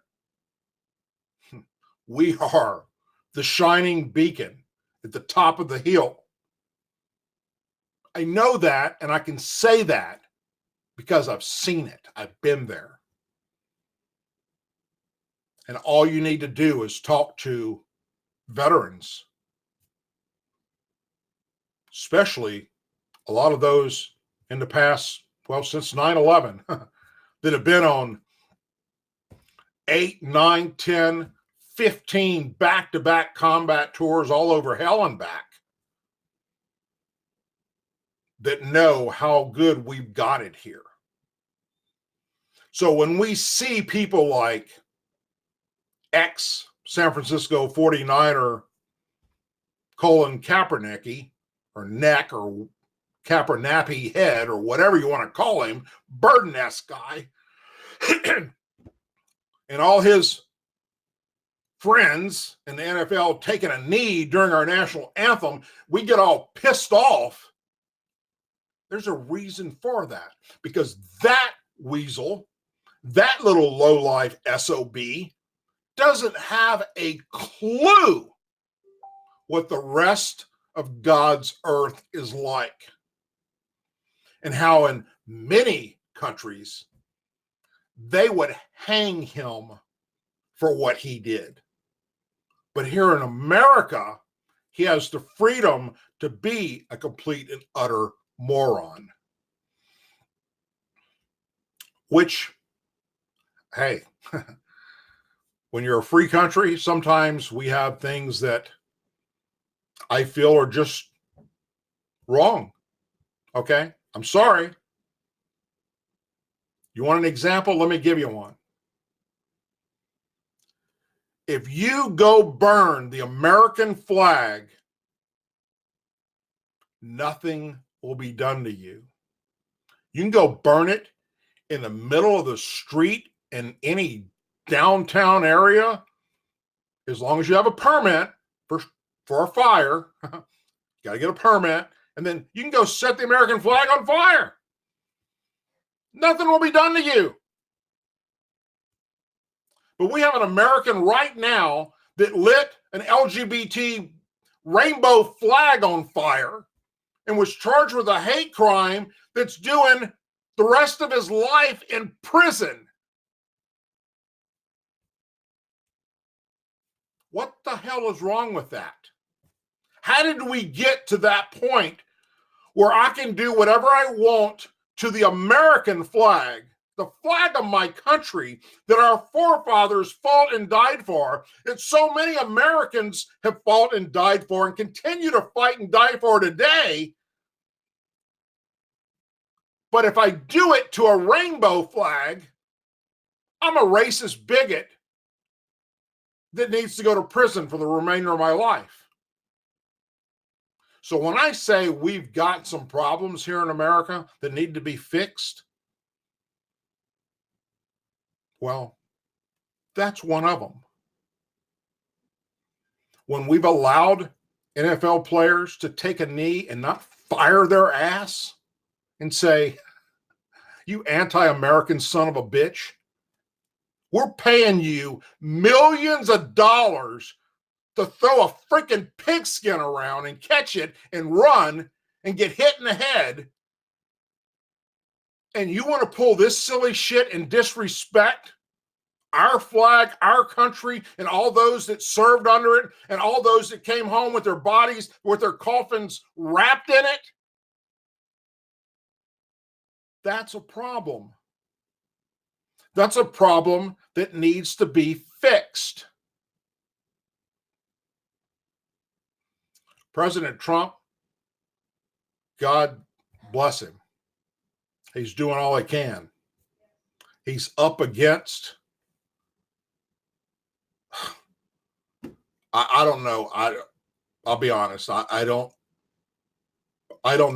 we are the shining beacon at the top of the hill. I know that, and I can say that because I've seen it. I've been there. And all you need to do is talk to veterans, especially a lot of those in the past, well, since 9/11, that have been on 8, 9, 10, 15 back-to-back combat tours all over hell and back, that know how good we've got it here. So when we see people like ex-San Francisco 49er Colin Kaepernick, or neck, or Kaepernappy head, or whatever you want to call him, bird-nest guy, and all his friends in the NFL taking a knee during our national anthem, we get all pissed off. There's a reason for that, because that weasel, that little lowlife SOB, doesn't have a clue what the rest of God's earth is like, and how in many countries they would hang him for what he did. But here in America, he has the freedom to be a complete and utter moron. Which, hey, when you're a free country, sometimes we have things that I feel are just wrong. Okay? I'm sorry. You want an example? Let me give you one. If you go burn the American flag, nothing will be done to you. You can go burn it in the middle of the street in any downtown area, as long as you have a permit for a fire. Got to get a permit, and then you can go set the American flag on fire. Nothing will be done to you. But we have an American right now that lit an LGBT rainbow flag on fire and was charged with a hate crime that's doing the rest of his life in prison. What the hell is wrong with that? How did we get to that point where I can do whatever I want to the American flag, the flag of my country that our forefathers fought and died for, that so many Americans have fought and died for and continue to fight and die for today? But if I do it to a rainbow flag, I'm a racist bigot that needs to go to prison for the remainder of my life. So when I say we've got some problems here in America that need to be fixed, well, that's one of them. When we've allowed NFL players to take a knee and not fire their ass and say, you anti-American son of a bitch, we're paying you millions of dollars to throw a freaking pigskin around and catch it and run and get hit in the head, and you want to pull this silly shit and disrespect our flag, our country, and all those that served under it, and all those that came home with their bodies, with their coffins wrapped in it? That's a problem. That's a problem that needs to be fixed. President Trump, God bless him, he's doing all he can. He's up against I don't know. I'll be honest. I don't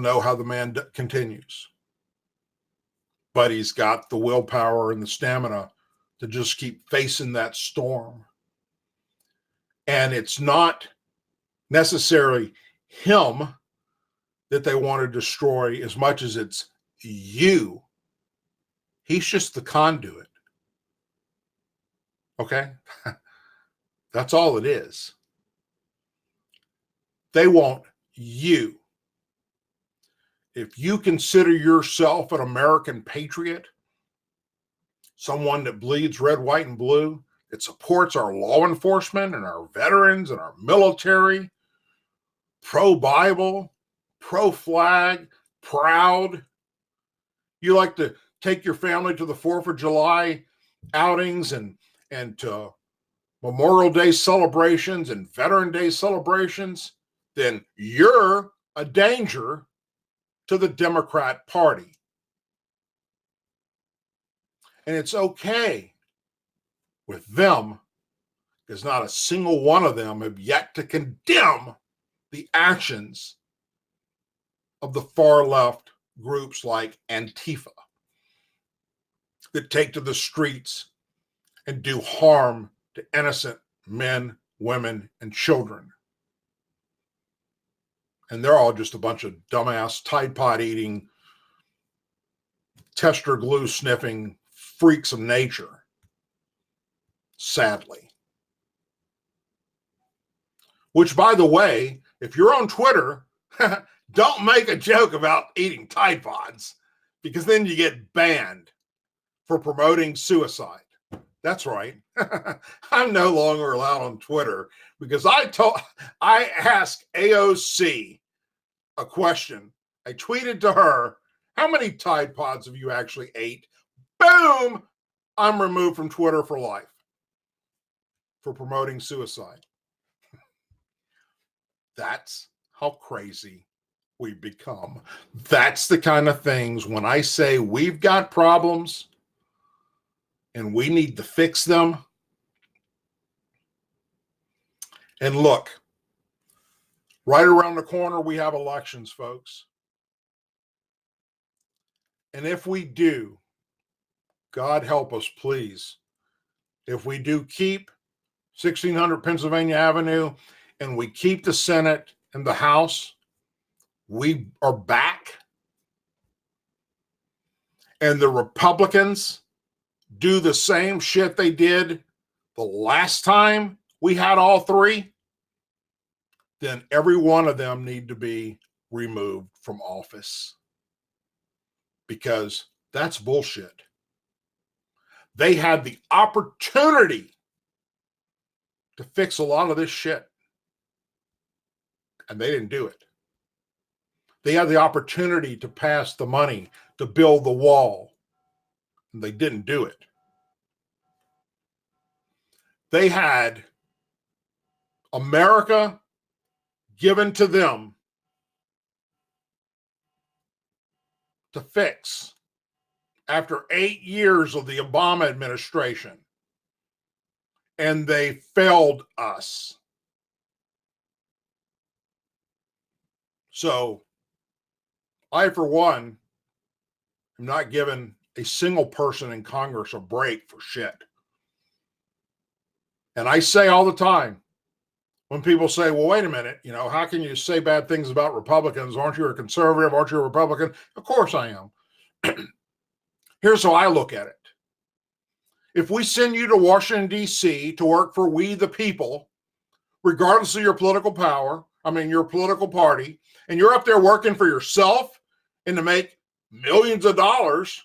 know how the man continues, but he's got the willpower and the stamina to just keep facing that storm. And it's not necessarily him that they want to destroy as much as it's you. He's just the conduit. Okay? That's all it is. They want you. If you consider yourself an American patriot, someone that bleeds red, white, and blue, that supports our law enforcement and our veterans and our military, pro-Bible, pro-flag, proud, you like to take your family to the 4th of July outings and to Memorial Day celebrations and Veteran Day celebrations, then you're a danger to the Democrat Party. And it's okay with them, because not a single one of them have yet to condemn the actions of the far left groups like Antifa that take to the streets and do harm to innocent men, women, and children. And they're all just a bunch of dumbass, Tide Pod eating, tester glue sniffing freaks of nature, sadly. Which, by the way, if you're on Twitter, don't make a joke about eating Tide Pods, because then you get banned for promoting suicide. That's right. I'm no longer allowed on Twitter because I asked AOC a question. I tweeted to her, how many Tide Pods have you actually ate? Boom! I'm removed from Twitter for life for promoting suicide. That's how crazy we've become. That's the kind of things when I say we've got problems and we need to fix them. And look, right around the corner, we have elections, folks. And if we do, God help us, please, if we do keep 1600 Pennsylvania Avenue and we keep the Senate and the House, we are back. And the Republicans do the same shit they did the last time we had all three, then every one of them need to be removed from office, because that's bullshit. They had the opportunity to fix a lot of this shit, and they didn't do it. They had the opportunity to pass the money to build the wall, and they didn't do it. They had America given to them to fix after 8 years of the Obama administration, and they failed us. So I, for one, am not giving a single person in Congress a break for shit. And I say all the time, when people say, well, wait a minute, how can you say bad things about Republicans? Aren't you a conservative? Aren't you a Republican? Of course I am. Here's how I look at it. If we send you to Washington, D.C. to work for we the people, regardless of your political power, your political party, and you're up there working for yourself and to make millions of dollars,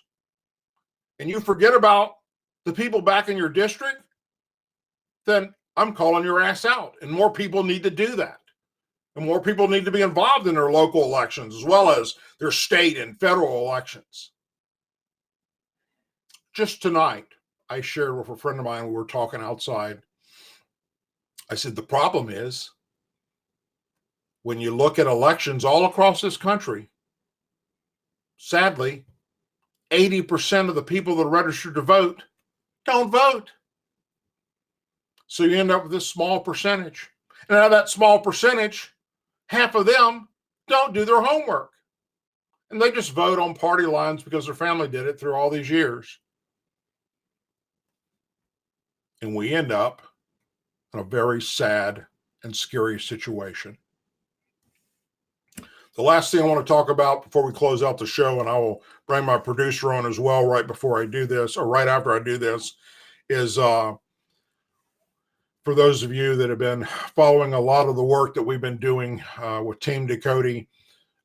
and you forget about the people back in your district, then I'm calling your ass out. And more people need to do that. And more people need to be involved in their local elections as well as their state and federal elections. Just tonight, I shared with a friend of mine, we were talking outside. I said, the problem is when you look at elections all across this country, sadly, 80% of the people that register to vote don't vote. So you end up with this small percentage. And out of that small percentage, half of them don't do their homework. And they just vote on party lines because their family did it through all these years. And we end up in a very sad and scary situation. The last thing I want to talk about before we close out the show, and I will bring my producer on as well right before I do this, or right after I do this, is for those of you that have been following a lot of the work that we've been doing with Team Ducote,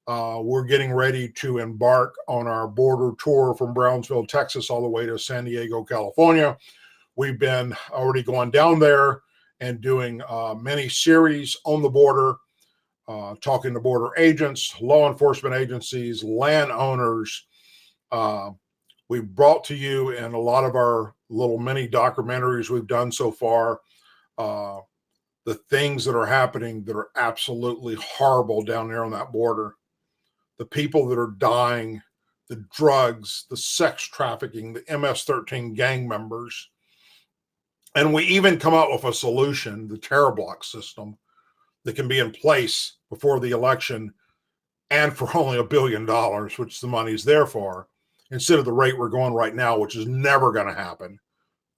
we're getting ready to embark on our border tour from Brownsville, Texas, all the way to San Diego, California. We've been already going down there and doing many series on the border, talking to border agents, law enforcement agencies, landowners. We've brought to you in a lot of our little mini documentaries we've done so far, the things that are happening that are absolutely horrible down there on that border. The people that are dying, the drugs, the sex trafficking, the MS-13 gang members. And we even come up with a solution, the terror block system, that can be in place before the election and for only $1 billion, which the money's there for, instead of the rate we're going right now, which is never going to happen.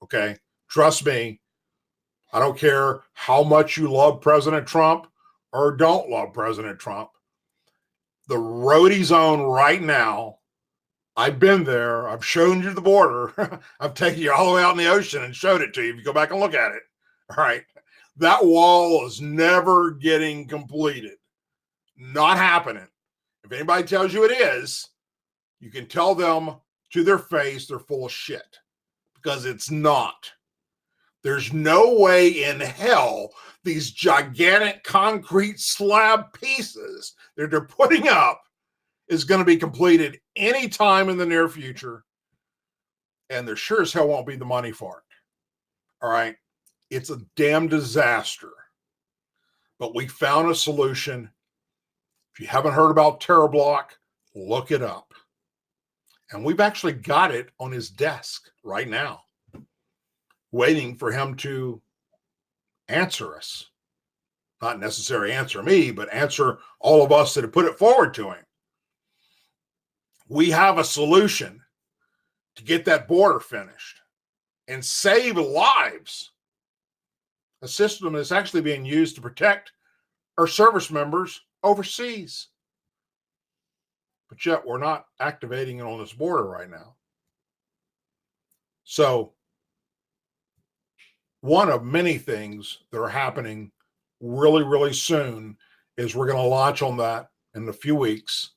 Okay? Trust me, I don't care how much you love President Trump or don't love President Trump. The roadie zone right now, I've been there. I've shown you the border. I've taken you all the way out in the ocean and showed it to you if you go back and look at it. All right. That wall is never getting completed. Not happening. If anybody tells you it is, you can tell them to their face they're full of shit, because it's not. There's no way in hell these gigantic concrete slab pieces that they're putting up is going to be completed anytime in the near future. And there sure as hell won't be the money for it. All right. It's a damn disaster. But we found a solution. If you haven't heard about Terror Block, look it up. And we've actually got it on his desk right now, waiting for him to answer us. Not necessarily answer me, but answer all of us that have put it forward to him. We have a solution to get that border finished and save lives. A system that's actually being used to protect our service members overseas. But yet we're not activating it on this border right now. So one of many things that are happening really, really soon is we're going to launch on that in a few weeks.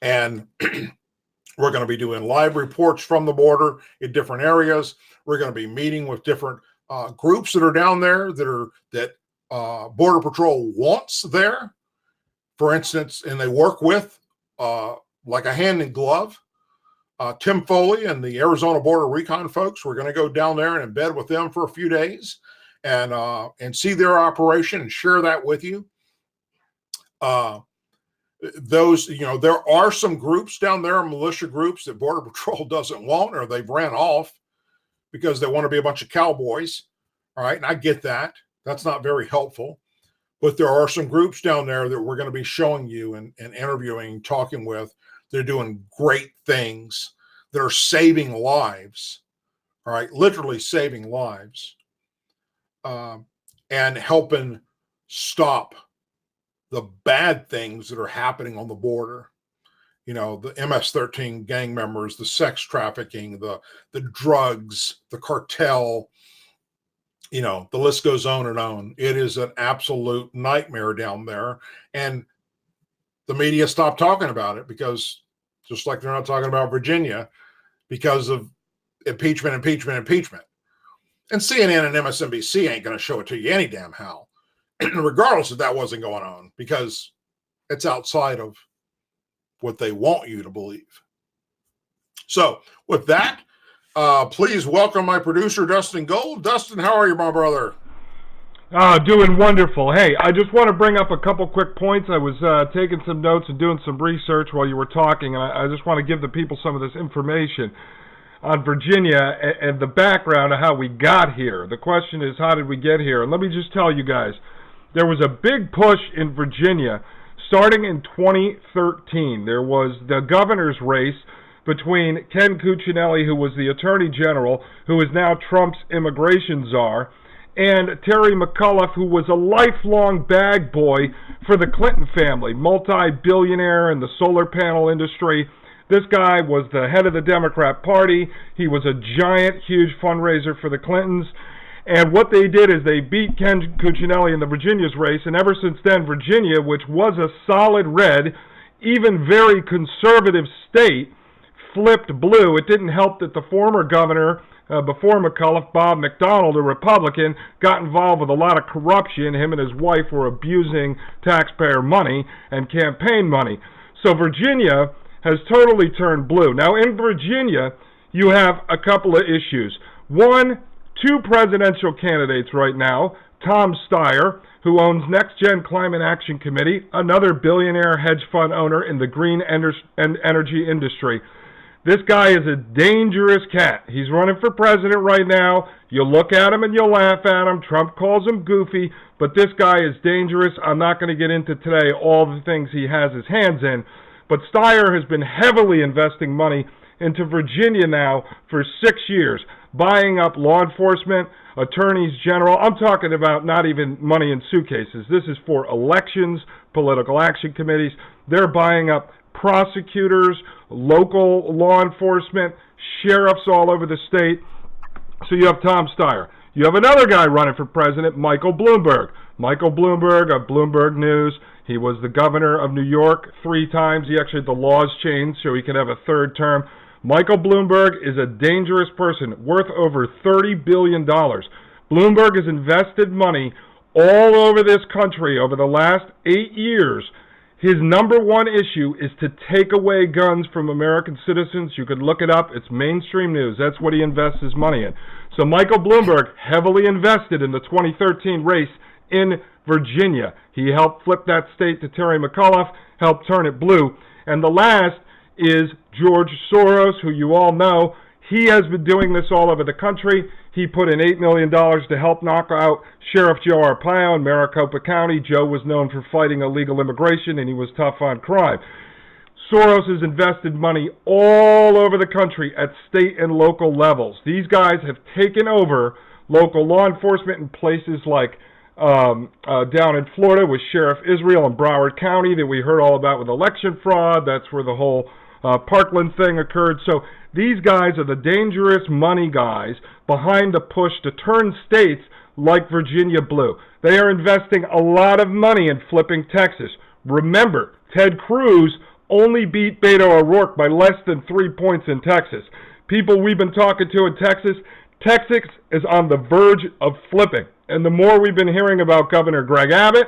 And we're going to be doing live reports from the border in different areas. We're going to be meeting with different groups that are down there that Border Patrol wants there, for instance, and they work with like a hand in glove. Tim Foley and the Arizona Border Recon folks, we're going to go down there and embed with them for a few days and see their operation and share that with you. Those, there are some groups down there, militia groups that Border Patrol doesn't want, or they've ran off because they want to be a bunch of cowboys. All right. And I get that. That's not very helpful. But there are some groups down there that we're going to be showing you and interviewing, talking with. They're doing great things. They're saving lives. All right. Literally saving lives. And helping stop the bad things that are happening on the border. The MS-13 gang members, the sex trafficking, the drugs, the cartel, the list goes on and on. It is an absolute nightmare down there. And the media stopped talking about it because, just like they're not talking about Virginia, because of impeachment. And CNN and MSNBC ain't going to show it to you any damn how, regardless if that wasn't going on, because it's outside of what they want you to believe. So with that, please welcome my producer, Dustin Gold. Dustin, how are you, my brother? Doing wonderful. Hey, I just want to bring up a couple quick points. I was taking some notes and doing some research while you were talking, and I just want to give the people some of this information on Virginia and the background of how we got here. The question is, how did we get here? And let me just tell you guys, there was a big push in Virginia starting in 2013. There was the governor's race between Ken Cuccinelli, who was the Attorney General, who is now Trump's immigration czar, and Terry McAuliffe, who was a lifelong bag boy for the Clinton family, multi-billionaire in the solar panel industry. This guy was the head of the Democrat Party. He was a giant, huge fundraiser for the Clintons. And what they did is they beat Ken Cuccinelli in the Virginia's race, and ever since then, Virginia, which was a solid red, even very conservative state, flipped blue. It didn't help that the former governor before McAuliffe, Bob McDonnell, a Republican, got involved with a lot of corruption. Him and his wife were abusing taxpayer money and campaign money. So Virginia has totally turned blue. Now in Virginia, you have a couple of issues. One, two presidential candidates right now, Tom Steyer, who owns Next Gen Climate Action Committee, another billionaire hedge fund owner in the green energy industry. This guy is a dangerous cat. He's running for president right now. You look at him and you laugh at him. Trump calls him goofy, but this guy is dangerous. I'm not going to get into today all the things he has his hands in, but Steyer has been heavily investing money into Virginia now for 6 years, buying up law enforcement, attorneys general. I'm talking about not even money in suitcases. This is for elections, political action committees. They're buying up prosecutors, local law enforcement, sheriffs all over the state. So you have Tom Steyer. You have another guy running for president, Michael Bloomberg. Michael Bloomberg of Bloomberg News. He was the governor of New York 3 times. He actually had the laws changed so he could have a 3rd term. Michael Bloomberg is a dangerous person, worth over $30 billion. Bloomberg has invested money all over this country over the last 8 years. His number one issue is to take away guns from American citizens. You could look it up. It's mainstream news. That's what he invests his money in. So Michael Bloomberg heavily invested in the 2013 race in Virginia. He helped flip that state to Terry McAuliffe, helped turn it blue. And the last is George Soros, who you all know. He has been doing this all over the country. He put in $8 million to help knock out Sheriff Joe Arpaio in Maricopa County. Joe was known for fighting illegal immigration, and he was tough on crime. Soros has invested money all over the country at state and local levels. These guys have taken over local law enforcement in places like down in Florida with Sheriff Israel in Broward County that we heard all about with election fraud. That's where the whole Parkland thing occurred. So these guys are the dangerous money guys behind the push to turn states like Virginia blue. They are investing a lot of money in flipping Texas. Remember, Ted Cruz only beat Beto O'Rourke by less than 3 points in Texas. People we've been talking to in Texas, Texas is on the verge of flipping. And the more we've been hearing about Governor Greg Abbott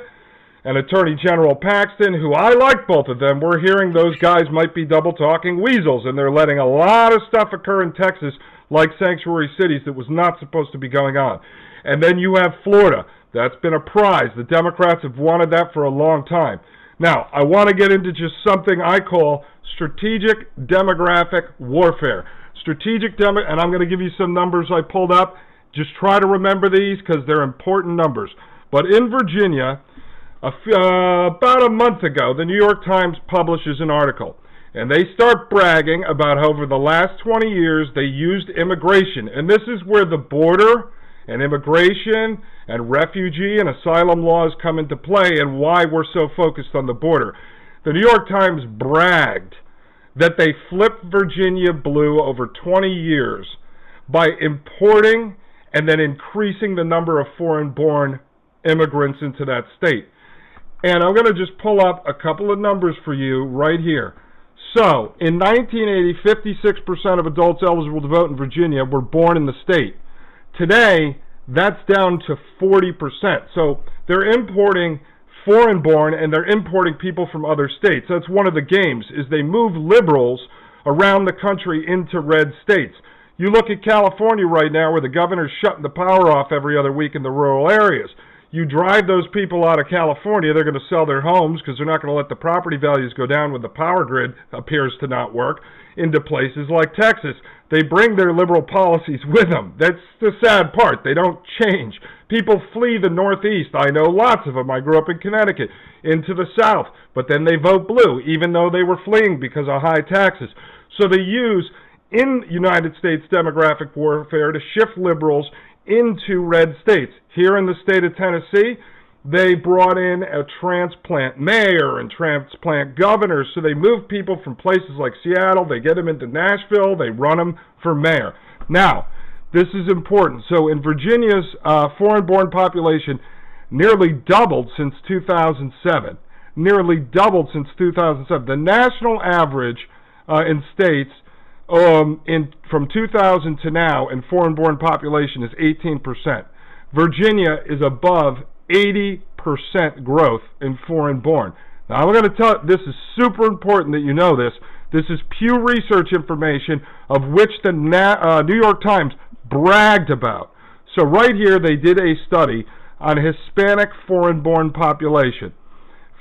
and Attorney General Paxton, who I like both of them, we're hearing those guys might be double-talking weasels, and they're letting a lot of stuff occur in Texas like sanctuary cities that was not supposed to be going on. And then you have Florida. That's been a prize. The Democrats have wanted that for a long time. Now, I want to get into just something I call strategic demographic warfare. And I'm going to give you some numbers I pulled up. Just try to remember these because they're important numbers. But in Virginia, about a month ago, the New York Times publishes an article, and they start bragging about how over the last 20 years they used immigration. And this is where the border and immigration and refugee and asylum laws come into play and why we're so focused on the border. The New York Times bragged that they flipped Virginia blue over 20 years by importing and then increasing the number of foreign-born immigrants into that state. And I'm going to just pull up a couple of numbers for you right here. So, in 1980, 56% of adults eligible to vote in Virginia were born in the state. Today, that's down to 40%. So, they're importing foreign-born, and they're importing people from other states. That's one of the games, is they move liberals around the country into red states. You look at California right now, where the governor's shutting the power off every other week in the rural areas. You drive those people out of California, they're going to sell their homes because they're not going to let the property values go down when the power grid appears to not work, into places like Texas. They bring their liberal policies with them. That's the sad part. They don't change. People flee the Northeast. I know lots of them. I grew up in Connecticut, into the South. But then they vote blue, even though they were fleeing because of high taxes. So they use, in United States demographic warfare, to shift liberals into red states. Here in the state of Tennessee, they brought in a transplant mayor and transplant governors. So they move people from places like Seattle, they get them into Nashville, they run them for mayor. Now, this is important. So in Virginia's foreign-born population nearly doubled since 2007. Nearly doubled since 2007. The national average in states from 2000 to now in foreign-born population is 18%. Virginia is above 80% growth in foreign-born. Now, I'm going to tell you, this is super important that you know this. This is Pew Research information of which the New York Times bragged about. So right here, they did a study on Hispanic foreign-born population.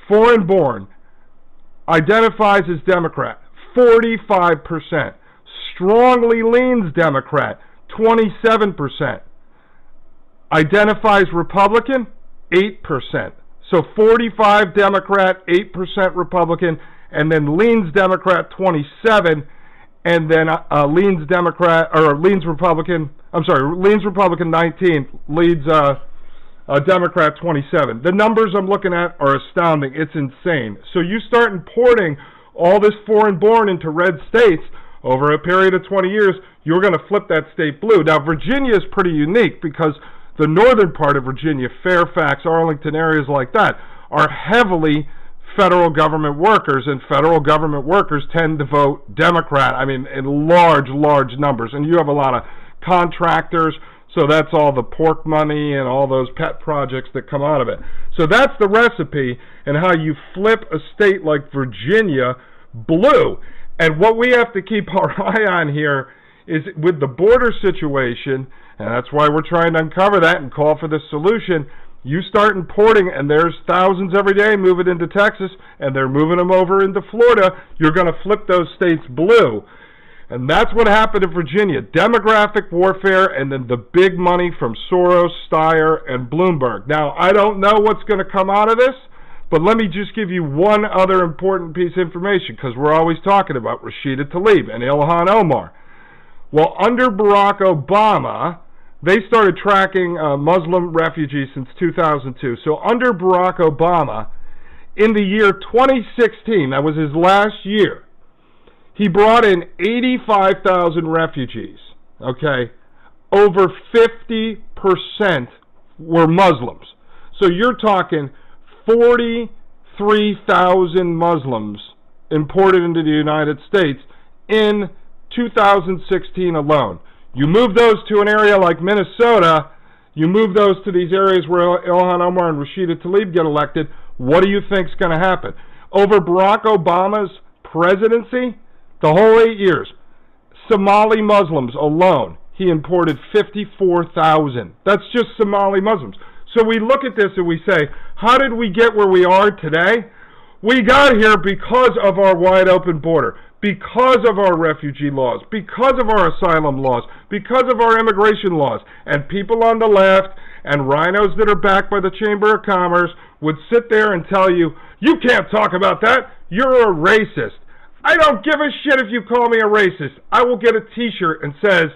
Foreign-born identifies as Democrat, 45%. Strongly leans Democrat, 27%. Identifies Republican, 8%. So 45 Democrat, 8% Republican, and then leans Democrat 27, and then leans Republican 19, leads Democrat 27. The numbers I'm looking at are astounding. It's insane. So you start importing all this foreign-born into red states over a period of 20 years, you're going to flip that state blue. Now, Virginia is pretty unique because the northern part of Virginia, Fairfax, Arlington, areas like that, are heavily federal government workers, and federal government workers tend to vote Democrat, in large, large numbers. And you have a lot of contractors, so that's all the pork money and all those pet projects that come out of it. So that's the recipe and how you flip a state like Virginia blue. And what we have to keep our eye on here is with the border situation, and that's why we're trying to uncover that and call for this solution. You start importing, and there's thousands every day moving into Texas, and they're moving them over into Florida. You're going to flip those states blue. And that's what happened in Virginia. Demographic warfare, and then the big money from Soros, Steyer, and Bloomberg. Now, I don't know what's going to come out of this, but let me just give you one other important piece of information, because we're always talking about Rashida Tlaib and Ilhan Omar. Well, under Barack Obama, they started tracking Muslim refugees since 2002. So under Barack Obama, in the year 2016, that was his last year, he brought in 85,000 refugees, okay? Over 50% were Muslims. So you're talking 43,000 Muslims imported into the United States in 2016 alone. You move those to an area like Minnesota, you move those to these areas where Ilhan Omar and Rashida Tlaib get elected, what do you think is going to happen? Over Barack Obama's presidency, the whole 8 years, Somali Muslims alone, he imported 54,000. That's just Somali Muslims. So we look at this and we say, how did we get where we are today? We got here because of our wide open border, because of our refugee laws, because of our asylum laws, because of our immigration laws. And people on the left and rhinos that are backed by the Chamber of Commerce would sit there and tell you, you can't talk about that, you're a racist. I don't give a shit if you call me a racist. I will get a t-shirt and says,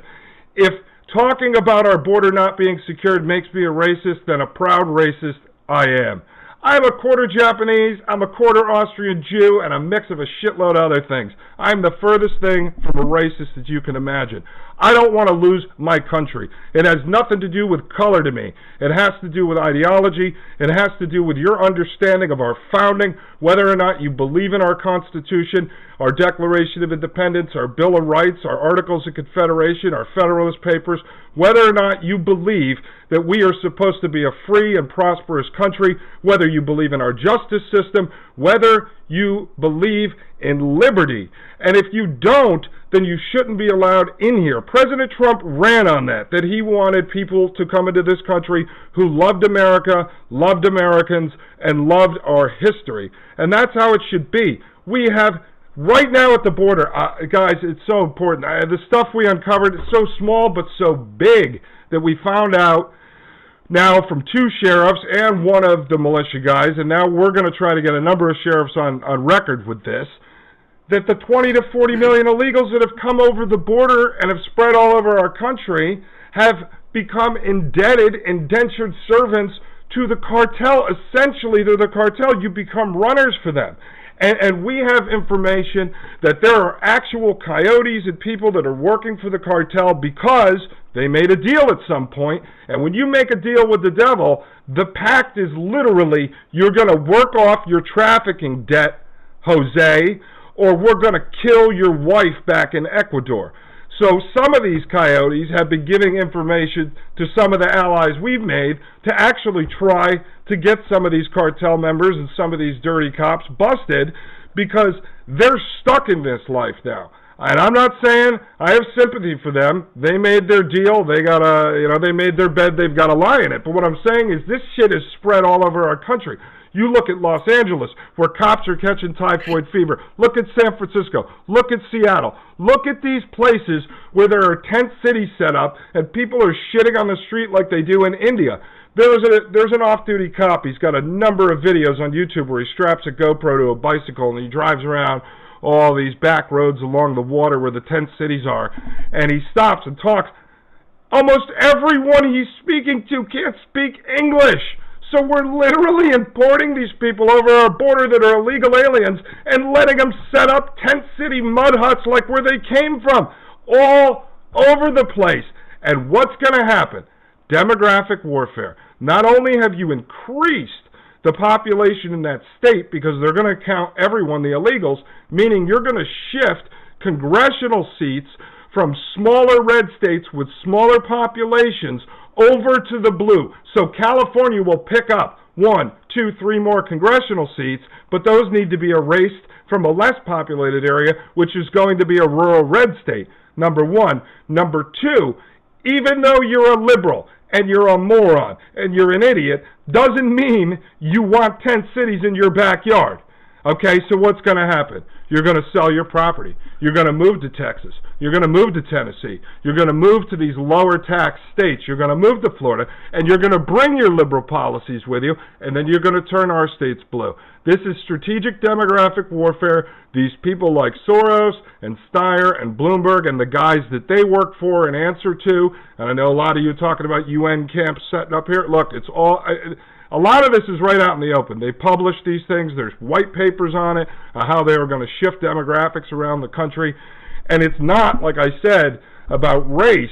if talking about our border not being secured makes me a racist, then a proud racist I am. I'm a quarter Japanese, I'm a quarter Austrian Jew, and a mix of a shitload of other things. I'm the furthest thing from a racist that you can imagine. I don't want to lose my country. It has nothing to do with color to me. It has to do with ideology. It has to do with your understanding of our founding, whether or not you believe in our Constitution, our Declaration of Independence, our Bill of Rights, our Articles of Confederation, our Federalist Papers, whether or not you believe that we are supposed to be a free and prosperous country, whether you believe in our justice system, whether you believe in liberty. And if you don't, then you shouldn't be allowed in here. President Trump ran on that he wanted people to come into this country who loved America, loved Americans, and loved our history. And that's how it should be. We have, right now at the border, guys, it's so important. The stuff we uncovered is so small but so big that we found out now from 2 sheriffs and one of the militia guys, and now we're going to try to get a number of sheriffs on record with this, that the 20 to 40 million illegals that have come over the border and have spread all over our country have become indebted, indentured servants to the cartel. Essentially, to the cartel. You become runners for them. And we have information that there are actual coyotes and people that are working for the cartel because they made a deal at some point. And when you make a deal with the devil, the pact is literally, you're going to work off your trafficking debt, Jose, or we're going to kill your wife back in Ecuador. So some of these coyotes have been giving information to some of the allies we've made to actually try to get some of these cartel members and some of these dirty cops busted because they're stuck in this life now. And I'm not saying I have sympathy for them. They made their deal. They got they made their bed. They've got to lie in it. But what I'm saying is this shit is spread all over our country. You look at Los Angeles, where cops are catching typhoid fever. Look at San Francisco. Look at Seattle. Look at these places where there are tent cities set up and people are shitting on the street like they do in India. There's an off-duty cop. He's got a number of videos on YouTube where he straps a GoPro to a bicycle and he drives around all these back roads along the water where the tent cities are. And he stops and talks. Almost everyone he's speaking to can't speak English. So we're literally importing these people over our border that are illegal aliens and letting them set up tent city mud huts like where they came from, all over the place. And what's going to happen? Demographic warfare. Not only have you increased the population in that state because they're going to count everyone, the illegals, meaning you're going to shift congressional seats from smaller red states with smaller populations over to the blue. So California will pick up 1, 2, 3 more congressional seats, but those need to be erased from a less populated area, which is going to be a rural red state, number 1. Number 2, even though you're a liberal and you're a moron and you're an idiot, doesn't mean you want 10 cities in your backyard. Okay, so what's going to happen? You're going to sell your property. You're going to move to Texas. You're going to move to Tennessee. You're going to move to these lower tax states. You're going to move to Florida, and you're going to bring your liberal policies with you, and then you're going to turn our states blue. This is strategic demographic warfare. These people like Soros and Steyer and Bloomberg and the guys that they work for and answer to, and I know a lot of you talking about UN camps setting up here. Look, it's all... A lot of this is right out in the open. They publish these things. There's white papers on it, how they are going to shift demographics around the country. And it's not, like I said, about race.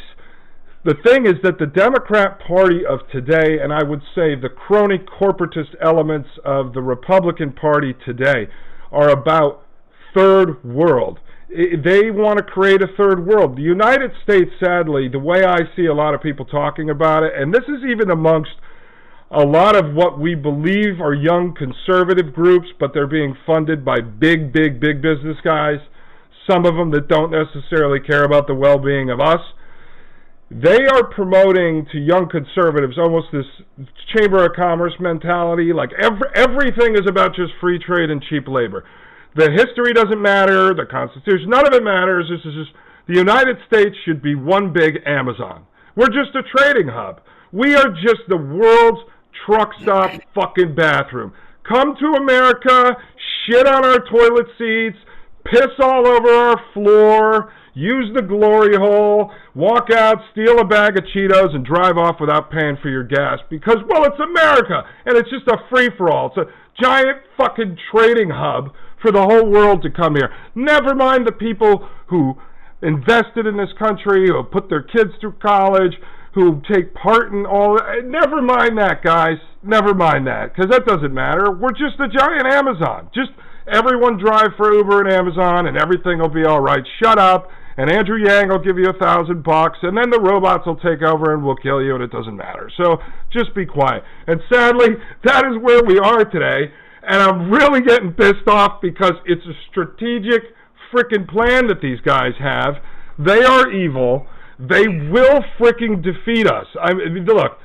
The thing is that the Democrat Party of today, and I would say the crony corporatist elements of the Republican Party today, are about third world. They want to create a third world. The United States, sadly, the way I see a lot of people talking about it, and this is even amongst a lot of what we believe are young conservative groups, but they're being funded by big business guys, some of them that don't necessarily care about the well-being of us. They are promoting to young conservatives almost this Chamber of Commerce mentality, like everything is about just free trade and cheap labor. The history doesn't matter, the Constitution, none of it matters. This is just, the United States should be one big Amazon. We're just a trading hub. We are just the world's truck stop fucking bathroom. Come to America, shit on our toilet seats, piss all over our floor, use the glory hole, walk out, steal a bag of Cheetos, and drive off without paying for your gas because, well, it's America, and it's just a free-for-all. It's a giant fucking trading hub for the whole world to come here. Never mind the people who invested in this country, who put their kids through college, who take part in all that. Never mind that, guys. Never mind that, because that doesn't matter. We're just a giant Amazon. Just everyone drive for Uber and Amazon, and everything will be all right. Shut up, and Andrew Yang will give you $1,000, and then the robots will take over and will kill you, and it doesn't matter. So just be quiet. And sadly, that is where we are today, and I'm really getting pissed off because it's a strategic frickin' plan that these guys have. They are evil. They will fricking defeat us. I mean, look,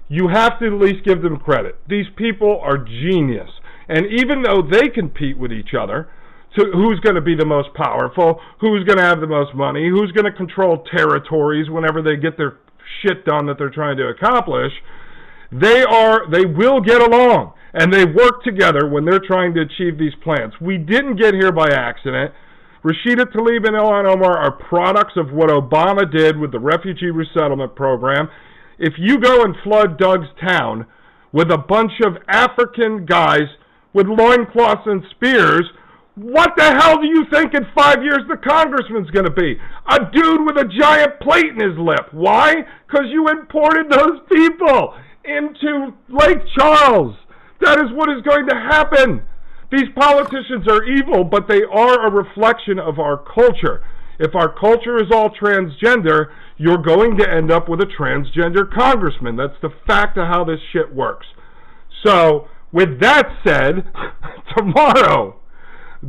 you have to at least give them credit. These people are genius. And even though they compete with each other, to who's going to be the most powerful, who's going to have the most money, who's going to control territories whenever they get their shit done that they're trying to accomplish, they will get along. And they work together when they're trying to achieve these plans. We didn't get here by accident. Rashida Tlaib and Ilhan Omar are products of what Obama did with the refugee resettlement program. If you go and flood Doug's town with a bunch of African guys with loincloths and spears, what the hell do you think in 5 years the congressman's going to be? A dude with a giant plate in his lip. Why? Because you imported those people into Lake Charles. That is what is going to happen. These politicians are evil, but they are a reflection of our culture. If our culture is all transgender, you're going to end up with a transgender congressman. That's the fact of how this shit works. So, with that said, tomorrow,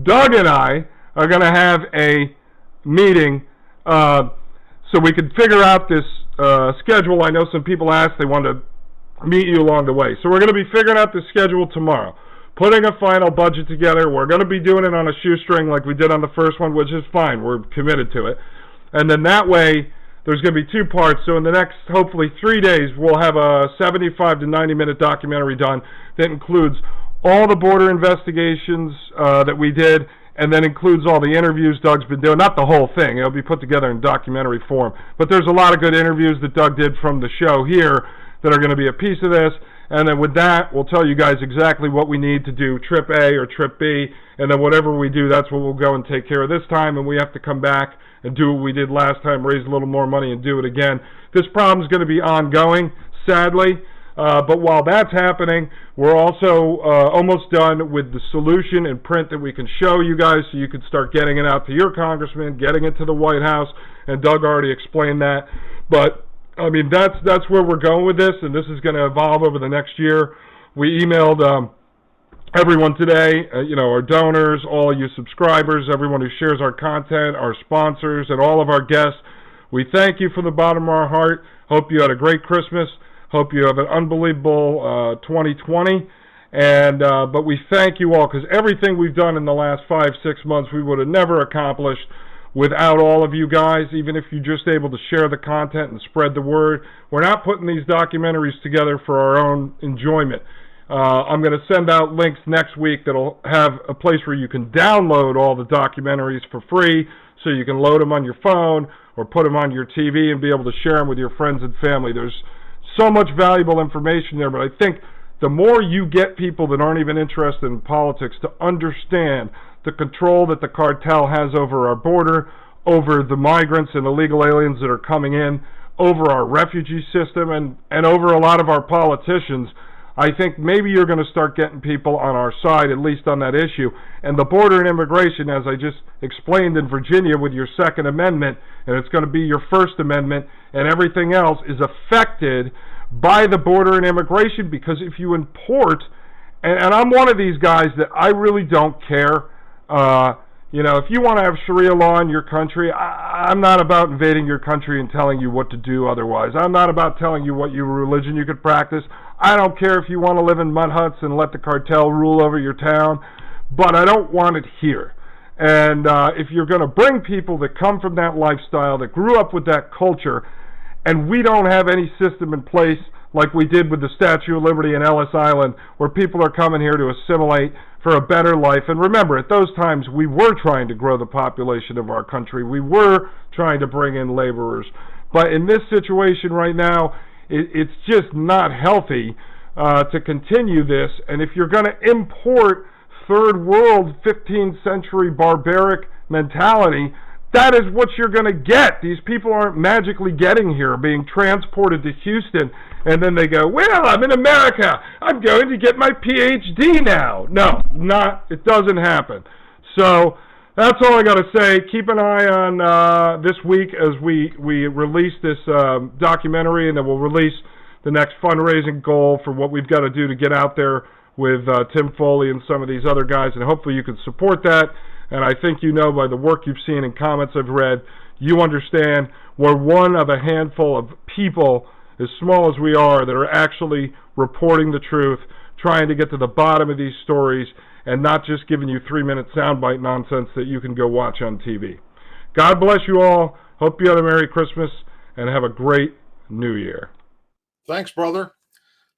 Doug and I are going to have a meeting so we can figure out this schedule. I know some people asked, they wanted to meet you along the way. So we're going to be figuring out the schedule tomorrow, putting a final budget together. We're going to be doing it on a shoestring like we did on the first one, which is fine. We're committed to it. And then that way, there's going to be two parts. So in the next, hopefully, 3 days, we'll have a 75 to 90-minute documentary done that includes all the border investigations that we did, and then includes all the interviews Doug's been doing. Not the whole thing. It'll be put together in documentary form. But there's a lot of good interviews that Doug did from the show here that are going to be a piece of this. And then with that, we'll tell you guys exactly what we need to do trip A or trip B. And then whatever we do, that's what we'll go and take care of this time. And we have to come back and do what we did last time, raise a little more money and do it again. This problem is going to be ongoing, sadly. But while that's happening, we're also almost done with the solution in print that we can show you guys so you can start getting it out to your congressman, getting it to the White House, and Doug already explained that. But, I mean, that's where we're going with this, and this is going to evolve over the next year. We emailed everyone today, our donors, all you subscribers, everyone who shares our content, our sponsors, and all of our guests. We thank you from the bottom of our heart. Hope you had a great Christmas. Hope you have an unbelievable 2020, but we thank you all, because everything we've done in the last 5-6 months we would have never accomplished without all of you guys, even if you're just able to share the content and spread the word. We're not putting these documentaries together for our own enjoyment. I'm going to send out links next week that'll have a place where you can download all the documentaries for free, so you can load them on your phone or put them on your TV and be able to share them with your friends and family. There's so much valuable information there, but I think the more you get people that aren't even interested in politics to understand the control that the cartel has over our border, over the migrants and illegal aliens that are coming in, over our refugee system, and over a lot of our politicians, I think maybe you're going to start getting people on our side, at least on that issue. And the border and immigration, as I just explained in Virginia with your Second Amendment, and it's going to be your First Amendment, and everything else is affected by the border and immigration, because if you import, and I'm one of these guys that I really don't care, if you want to have Sharia law in your country, I'm not about invading your country and telling you what to do otherwise. I'm not about telling you what your religion you could practice. I don't care if you want to live in mud huts and let the cartel rule over your town, but I don't want it here. And if you're going to bring people that come from that lifestyle, that grew up with that culture, and we don't have any system in place like we did with the Statue of Liberty and Ellis Island, where people are coming here to assimilate for a better life. And remember, at those times, we were trying to grow the population of our country. We were trying to bring in laborers. But in this situation right now, it's just not healthy to continue this. And if you're going to import third world 15th century barbaric mentality, that is what you're going to get. These people aren't magically getting here, being transported to Houston, and then they go, well, I'm in America. I'm going to get my PhD now. No, it doesn't happen. So that's all I got to say. Keep an eye on this week as we release this documentary, and then we'll release the next fundraising goal for what we've got to do to get out there with Tim Foley and some of these other guys, and hopefully you can support that. and I think you know by the work you've seen and comments I've read, you understand we're one of a handful of people, as small as we are, that are actually reporting the truth, trying to get to the bottom of these stories, and not just giving you 3-minute soundbite nonsense that you can go watch on TV. God bless you all. Hope you have a Merry Christmas and have a great New Year. Thanks, brother.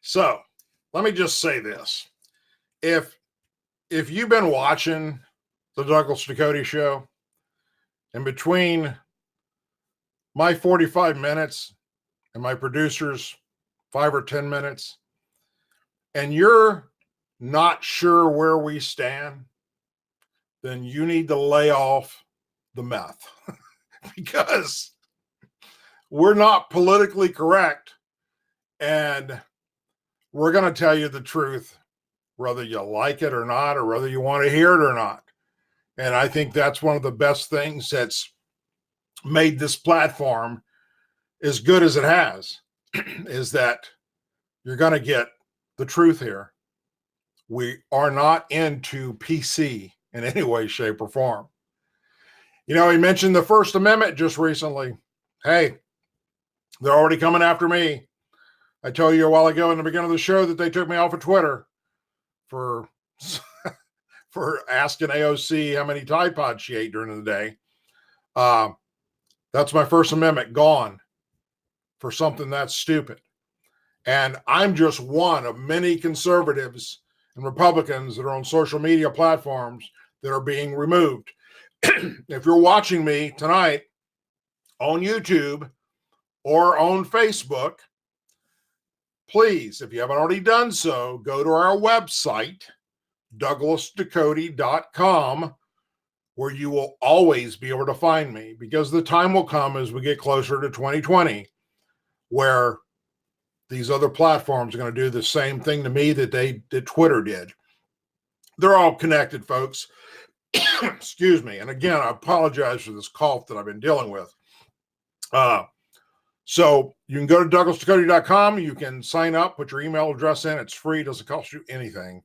So, let me just say this. If you've been watching the Douglas Ducote show, in between my 45 minutes and my producer's 5 or 10 minutes, and you're not sure where we stand, then you need to lay off the meth because we're not politically correct, and we're going to tell you the truth, whether you like it or not, or whether you want to hear it or not. And I think that's one of the best things that's made this platform as good as it has, is that you're going to get the truth here. We are not into PC in any way, shape, or form. You know, he mentioned the First Amendment just recently. Hey, they're already coming after me. I told you a while ago in the beginning of the show that they took me off of Twitter for asking AOC how many Tide Pods she ate during the day. That's my First Amendment gone for something that's stupid. And I'm just one of many conservatives and Republicans that are on social media platforms that are being removed. If you're watching me tonight on YouTube or on Facebook, please, if you haven't already done so, go to our website, DouglasDucote.com, where you will always be able to find me, because the time will come as we get closer to 2020 where these other platforms are going to do the same thing to me that Twitter did. They're all connected, folks. Excuse me. And again, I apologize for this cough that I've been dealing with. So you can go to DouglasDucote.com. You can sign up, put your email address in. It's free. It doesn't cost you anything.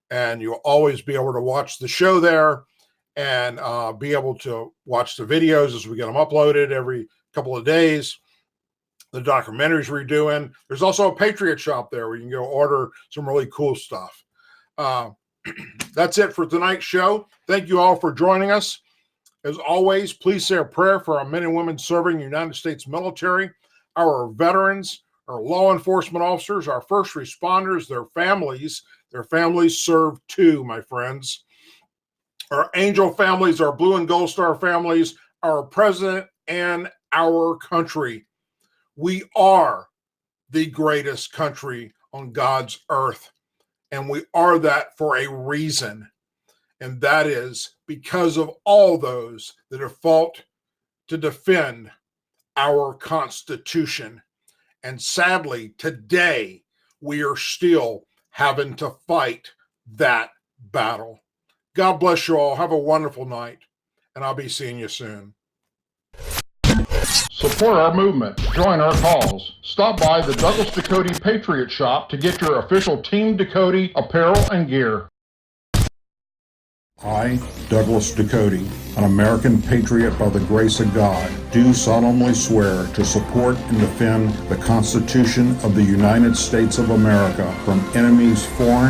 And you'll always be able to watch the show there and be able to watch the videos as we get them uploaded every couple of days. The documentaries we're doing. There's also a Patriot shop there where you can go order some really cool stuff. That's it for tonight's show. Thank you all for joining us. As always, please say a prayer for our men and women serving the United States military, our veterans, our law enforcement officers, our first responders, their families. Their families serve too, my friends. Our angel families, our blue and gold star families, our president, and our country. We are the greatest country on God's earth, and we are that for a reason, and that is because of all those that have fought to defend our Constitution. And sadly, today, we are still having to fight that battle. God bless you all. Have a wonderful night, and I'll be seeing you soon. Support our movement. Join our cause. Stop by the Douglas Ducote Patriot Shop to get your official Team Ducote apparel and gear. I, Douglas Ducote, an American patriot by the grace of God, do solemnly swear to support and defend the Constitution of the United States of America from enemies foreign